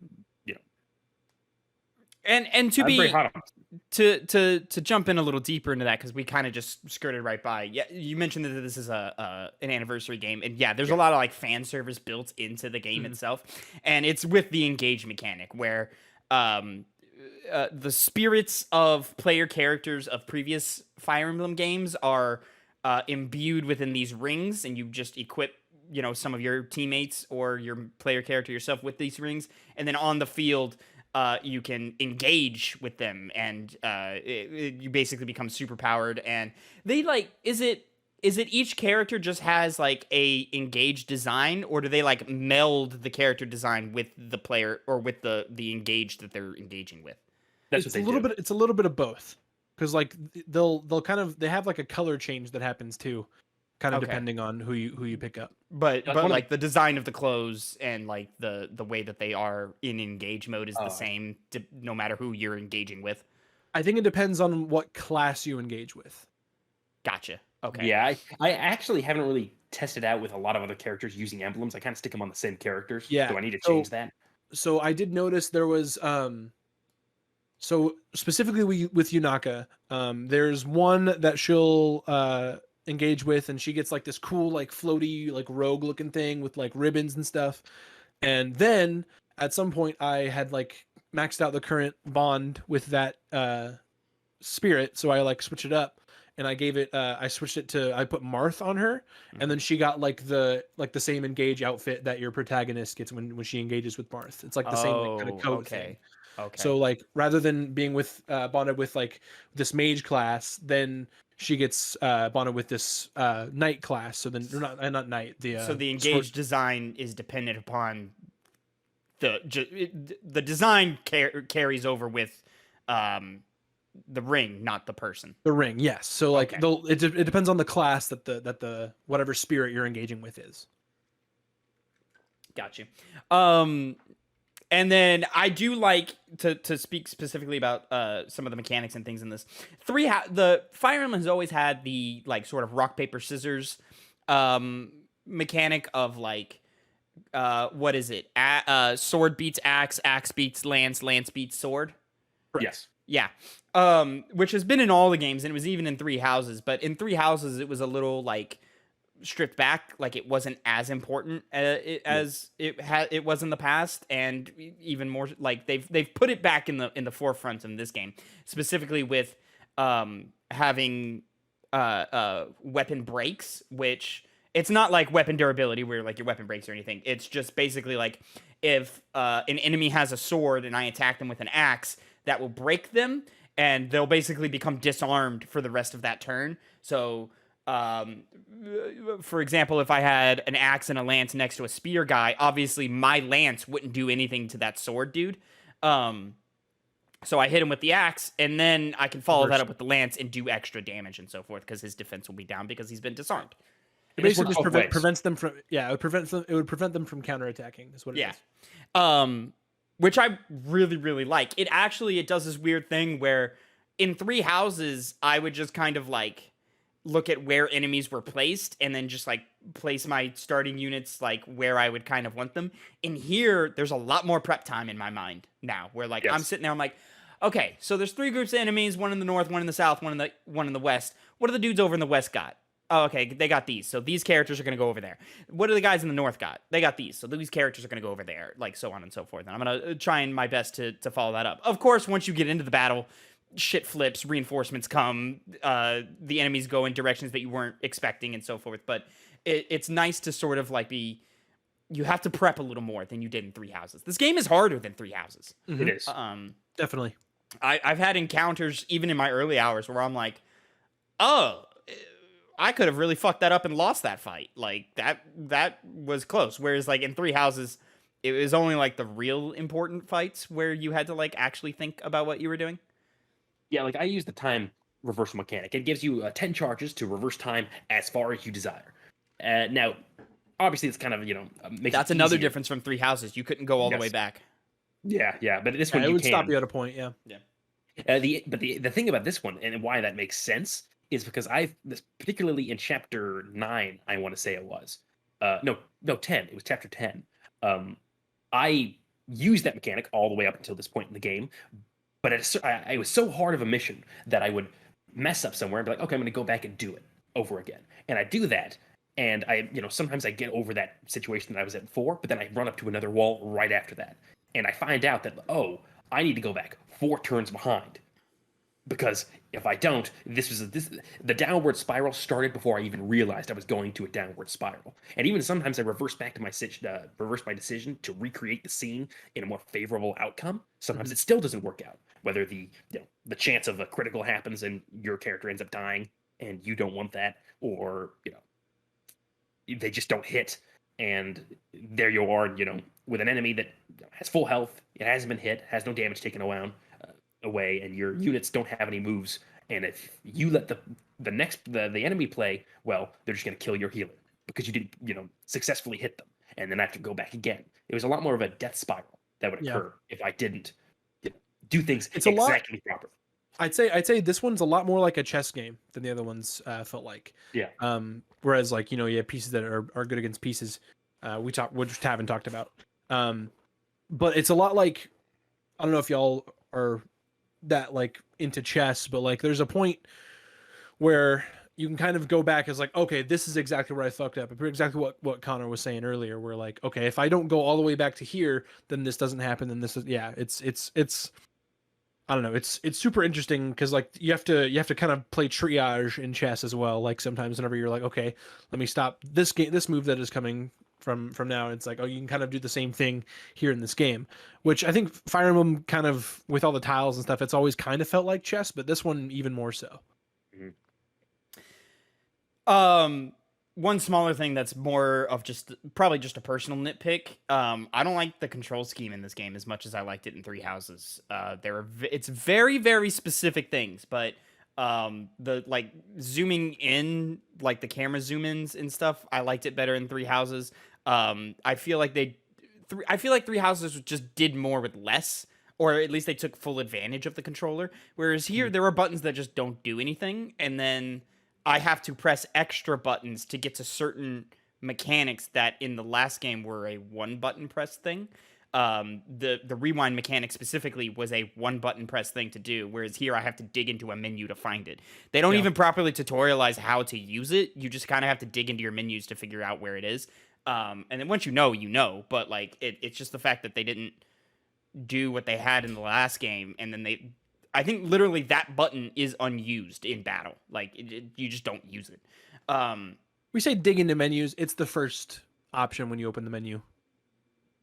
A: And to
B: I'm very
A: be
B: hot on
A: to jump in a little deeper into that because we kind of just skirted right by. Yeah, you mentioned that this is an anniversary game, and yeah, there's a lot of like fan service built into the game itself, and it's with the engage mechanic where the spirits of player characters of previous Fire Emblem games are imbued within these rings, and you just equip some of your teammates or your player character yourself with these rings, and then on the field. You can engage with them, and you basically become super powered. And they like, is it each character just has like a engaged design, or do they like meld the character design with the player or with the engaged that they're engaging with?
B: That's
C: It's
B: what
C: a
B: they
C: little
B: do.
C: bit. It's a little bit of both, because like they have like a color change that happens too, kind of
A: Okay.
C: depending on who you pick up.
A: But
B: One of-
A: like the design of the clothes and like the way that they are in engage mode is the
B: Oh.
A: same no matter who you're engaging with.
C: I think it depends on what class you engage with.
A: Gotcha. Okay.
B: Yeah, I actually haven't really tested out with a lot of other characters using emblems. I kind of stick them on the same characters.
C: Yeah,
B: Do I need to
C: so-
B: change that?
C: So I did notice there was so specifically with Yunaka, there's one that she'll engage with, and she gets like this cool like floaty like rogue looking thing with like ribbons and stuff. And then at some point I had like maxed out the current bond with that spirit, so I like switched it up and I gave it I switched it to, I put Marth on her, and then she got like the same engage outfit that your protagonist gets when she engages with Marth. It's like the same like, kind of code thing.
A: Okay.
C: So like rather than being with bonded with like this mage class, then she gets bonded with this knight class. So then not knight.
A: So the engaged design is dependent upon the design carries over with the ring, not the person.
C: the ring. Yes. So like
A: Okay.
C: it depends on the class that the whatever spirit you're engaging with is.
A: Got you. And then I do like to speak specifically about some of the mechanics and things in this. The Fire Emblem has always had the like sort of rock paper scissors mechanic of like what is it? Sword beats axe, axe beats lance, lance beats sword.
B: Yes.
A: Yeah. Which has been in all the games, and it was even in Three Houses. But in Three Houses, it was a little like stripped back, like it wasn't as important as it was in the past, and even more like they've put it back in the forefront in this game, specifically with having weapon breaks, which it's not like weapon durability where like your weapon breaks or anything. It's just basically like if an enemy has a sword and I attack them with an axe, that will break them, and they'll basically become disarmed for the rest of that turn. So, for example, if I had an axe and a lance next to a spear guy, obviously my lance wouldn't do anything to that sword dude. So I hit him with the axe, and then I can follow that up with the lance and do extra damage and so forth, because his defense will be down because he's been disarmed.
C: It basically just prevents them from. Yeah, it would prevent them from counterattacking. Is what it is.
A: Which I really, really like. It does this weird thing where in Three Houses, I would just kind of like look at where enemies were placed and then just like place my starting units like where I would kind of want them. In here, there's a lot more prep time in my mind now, where like I'm sitting there, I'm like, okay, so there's 3 groups of enemies, one in the north, one in the south, one in the west. What do the dudes over in the west got? Oh, okay, they got these. So these characters are going to go over there. What do the guys in the north got? They got these. So these characters are going to go over there, like so on and so forth. And I'm going to try my best to follow that up. Of course, once you get into the battle, shit flips, reinforcements come, the enemies go in directions that you weren't expecting and so forth. But it's nice to sort of like you have to prep a little more than you did in Three Houses. This game is harder than Three Houses.
C: Mm-hmm.
B: It is.
C: Definitely.
A: I've had encounters, even in my early hours, where I'm like, oh, I could have really fucked that up and lost that fight. Like that was close. Whereas like in Three Houses, it was only like the real important fights where you had to like actually think about what you were doing.
B: Yeah, like I use the time reversal mechanic. It gives you 10 charges to reverse time as far as you desire. Now, obviously, it's kind of makes
A: that's
B: it
A: another
B: easier.
A: difference from Three Houses. You couldn't go all the way back.
B: Yeah, but this one
C: it
B: you
C: would
B: can.
C: stop you at a point. Yeah.
B: The thing about this one and why that makes sense is because particularly in chapter 9, I want to say it was. No, 10. It was chapter 10. I used that mechanic all the way up until this point in the game, but it was so hard of a mission that I would mess up somewhere and be like, okay, I'm going to go back and do it over again. And I do that, and sometimes I get over that situation that I was at before, but then I run up to another wall right after that. And I find out that, I need to go back 4 turns behind. Because if I don't, the downward spiral started before I even realized I was going to a downward spiral. And even sometimes I reverse back to reverse my decision to recreate the scene in a more favorable outcome. Sometimes it still doesn't work out. Whether the chance of a critical happens and your character ends up dying and you don't want that, or they just don't hit, and there you are, with an enemy that has full health, it hasn't been hit, has no damage taken away, and your units don't have any moves. And if you let the enemy play, well, they're just going to kill your healer because you didn't successfully hit them, and then I have to go back again. It was a lot more of a death spiral that would occur if I didn't do things exactly properly.
C: I'd say this one's a lot more like a chess game than the other ones felt like.
B: Yeah.
C: Whereas like you have pieces that are good against pieces. Which Tavin talked about. But it's a lot like, I don't know if y'all are that like into chess, but like there's a point where you can kind of go back as like, okay, this is exactly where I fucked up. Exactly what Connor was saying earlier, where like, okay, if I don't go all the way back to here, then this doesn't happen. Then this is it's I don't know. It's super interesting because like you have to kind of play triage in chess as well. Like sometimes whenever you're like, okay, let me stop this move that is coming from now. It's like, oh, you can kind of do the same thing here in this game, which I think Fire Emblem kind of with all the tiles and stuff, it's always kind of felt like chess, but this one even more so.
A: One smaller thing that's more of probably just a personal nitpick. I don't like the control scheme in this game as much as I liked it in Three Houses. It's very, very specific things, but the like zooming in, like the camera zoom ins and stuff, I liked it better in Three Houses. I feel like Three Houses just did more with less, or at least they took full advantage of the controller. Whereas here, there are buttons that just don't do anything, and then I have to press extra buttons to get to certain mechanics that in the last game were a one button press thing. The rewind mechanic specifically was a one button press thing to do, whereas here I have to dig into a menu to find it. They don't even properly tutorialize how to use it. You just kind of have to dig into your menus to figure out where it is. And then once you know, but like it's just the fact that they didn't do what they had in the last game, and then I think literally that button is unused in battle. Like you just don't use it.
C: We say dig into menus. It's the first option when you open the menu.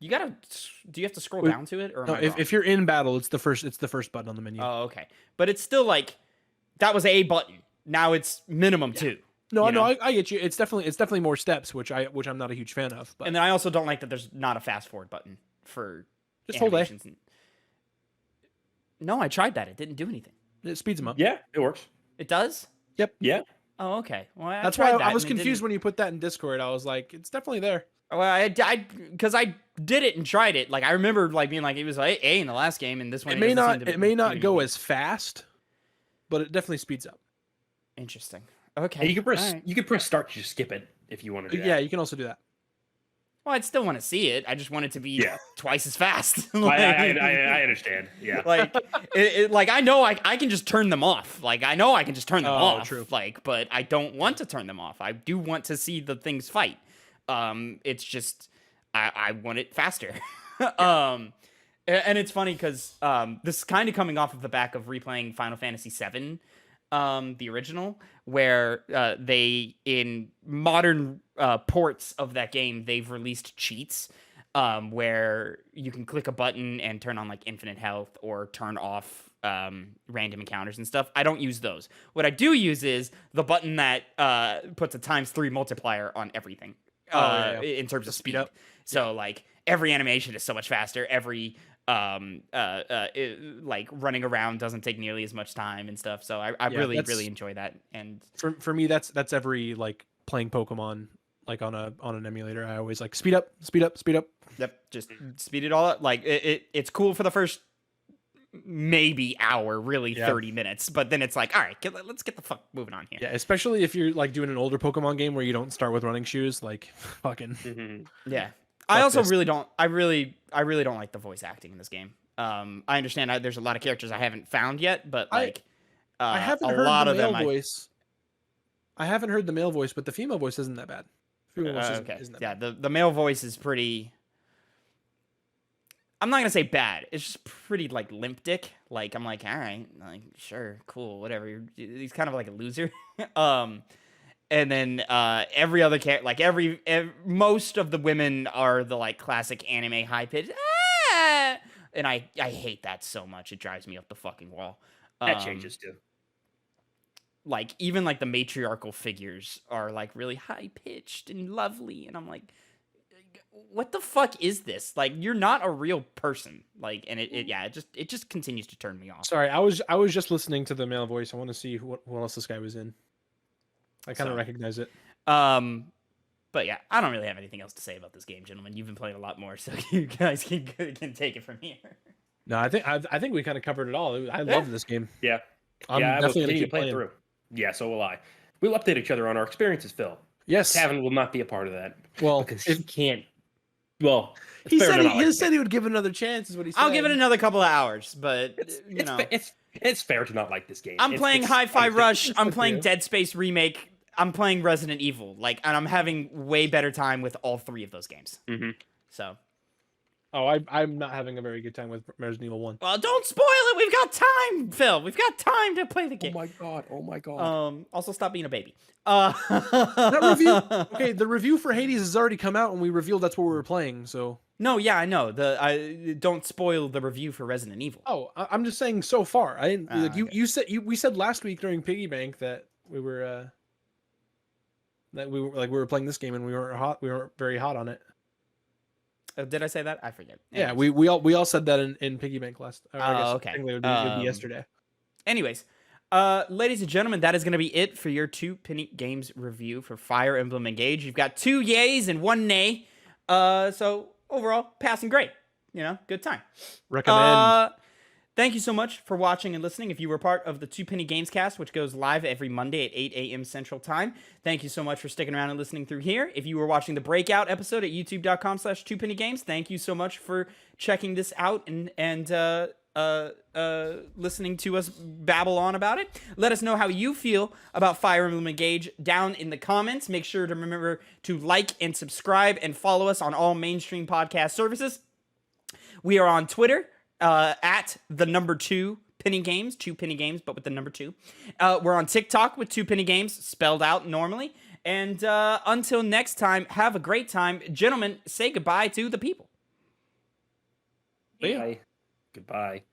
A: Do you have to scroll down to it, or
C: no? If you're in battle, it's the first button on the menu.
A: Oh, okay. But it's still like that was a button. Now it's minimum 2.
C: No, I get you. It's definitely more steps, which I'm not a huge fan of. But.
A: And then I also don't like that there's not a fast forward button for
C: just hold A.
A: No, I tried that. It didn't do anything.
C: It speeds them up.
B: Yeah, it works.
A: It does?
C: Yep.
B: Yeah.
A: Oh, okay. Well,
C: that's why I was confused when you put that in Discord. I was like, it's definitely there.
A: Well, because I did it and tried it. Like I remember like being like it was like A in the last game, and this one
C: it may not go as fast, but it definitely speeds up.
A: Interesting. Okay.
B: And you can press start to just skip it if you want to do that.
C: Yeah, you can also do that.
A: Well, I'd still want to see it. I just want it to be twice as fast.
B: I understand. Yeah.
A: Like, like I know I can just turn them off. Like I know I can just turn them off.
C: True.
A: Like, but I don't want to turn them off. I do want to see the things fight. It's just I want it faster. And it's funny because this is kind of coming off of the back of replaying Final Fantasy VII, the original, where they in modern ports of that game they've released cheats where you can click a button and turn on like infinite health or turn off random encounters and stuff. I don't use those. What I do use is the button that puts a × 3 multiplier on everything. In terms of speed. So like every animation is so much faster. Every like running around doesn't take nearly as much time and stuff. So I really enjoy that. And
C: for me, that's every like playing Pokemon like on an emulator. I always like speed up.
A: Yep, just speed it all up. Like it's cool for the first maybe hour, really 30 minutes, but then it's like, all right, let's get the fuck moving on here.
C: Yeah, especially if you're like doing an older Pokemon game where you don't start with running shoes, like fucking
A: yeah. I also really don't like the voice acting in this game. I understand there's a lot of characters I haven't found yet, but like
C: I haven't heard the male voice. I haven't heard the male voice, but the female voice isn't that bad. Female voice isn't that bad.
A: The male voice is pretty, I'm not gonna say bad. It's just pretty like limp dick. Like I'm like, all right, like sure, cool, whatever. He's kind of like a loser. And then every other character, like every most of the women are the like classic anime high pitched. And I hate that so much. It drives me up the fucking wall.
B: That changes too.
A: Like even like the matriarchal figures are like really high pitched and lovely, and I'm like, what the fuck is this? Like, you're not a real person. Like, and it just continues to turn me off.
C: Sorry, I was just listening to the male voice. I want to see who else this guy was in. I kind of recognize it.
A: But yeah, I don't really have anything else to say about this game, gentlemen. You've been playing a lot more, so you guys can take it from here.
C: No, I think we kind of covered it all. I love this game.
B: Yeah,
C: I'm definitely going to keep playing
B: through. Yeah, so will I. We'll update each other on our experiences, Phil.
C: Yes.
B: Tavin will not be a part of that.
C: Well,
B: because he can't. Well,
C: he said he would give it another chance. Is what he said.
A: I'll give it another couple of hours, but
B: it's fair to not like this game.
A: I'm playing Hi-Fi Rush. I'm playing Dead Space Remake. I'm playing Resident Evil. Like, and I'm having way better time with all 3 of those games.
B: Mm-hmm.
A: So.
C: Oh, I'm not having a very good time with Resident Evil 1.
A: Well, don't spoil it. We've got time, Phil. We've got time to play the game.
C: Oh my god.
A: Also, stop being a baby.
C: That review. Okay, the review for Hades has already come out, and we revealed that's what we were playing. So.
A: No, yeah, I know. Don't spoil the review for Resident Evil.
C: Oh, I'm just saying so far. I didn't. Like,
A: okay.
C: we said last week during Piggy Bank that we were we were playing this game and we weren't very hot on it.
A: Did I say that? I forget.
C: Anyways. Yeah, we all said that in Piggy Bank last.
A: Okay.
C: It would be yesterday.
A: Anyways, ladies and gentlemen, that is going to be it for your 2 Penny Games review for Fire Emblem Engage. You've got 2 yays and 1 nay. So overall, passing grade. You know, good time.
C: Recommend.
A: Thank you so much for watching and listening. If you were part of the Two Penny Gamescast, which goes live every Monday at 8 a.m. Central Time, thank you so much for sticking around and listening through here. If you were watching the breakout episode at youtube.com/2pennygames, thank you so much for checking this out and listening to us babble on about it. Let us know how you feel about Fire Emblem Engage down in the comments. Make sure to remember to like and subscribe and follow us on all mainstream podcast services. We are on Twitter at the number 2 Penny Games, 2 Penny Games, but with the number 2. We're on TikTok with 2 Penny Games, spelled out normally. And until next time, have a great time. Gentlemen, say goodbye to the people.
B: Bye. Goodbye.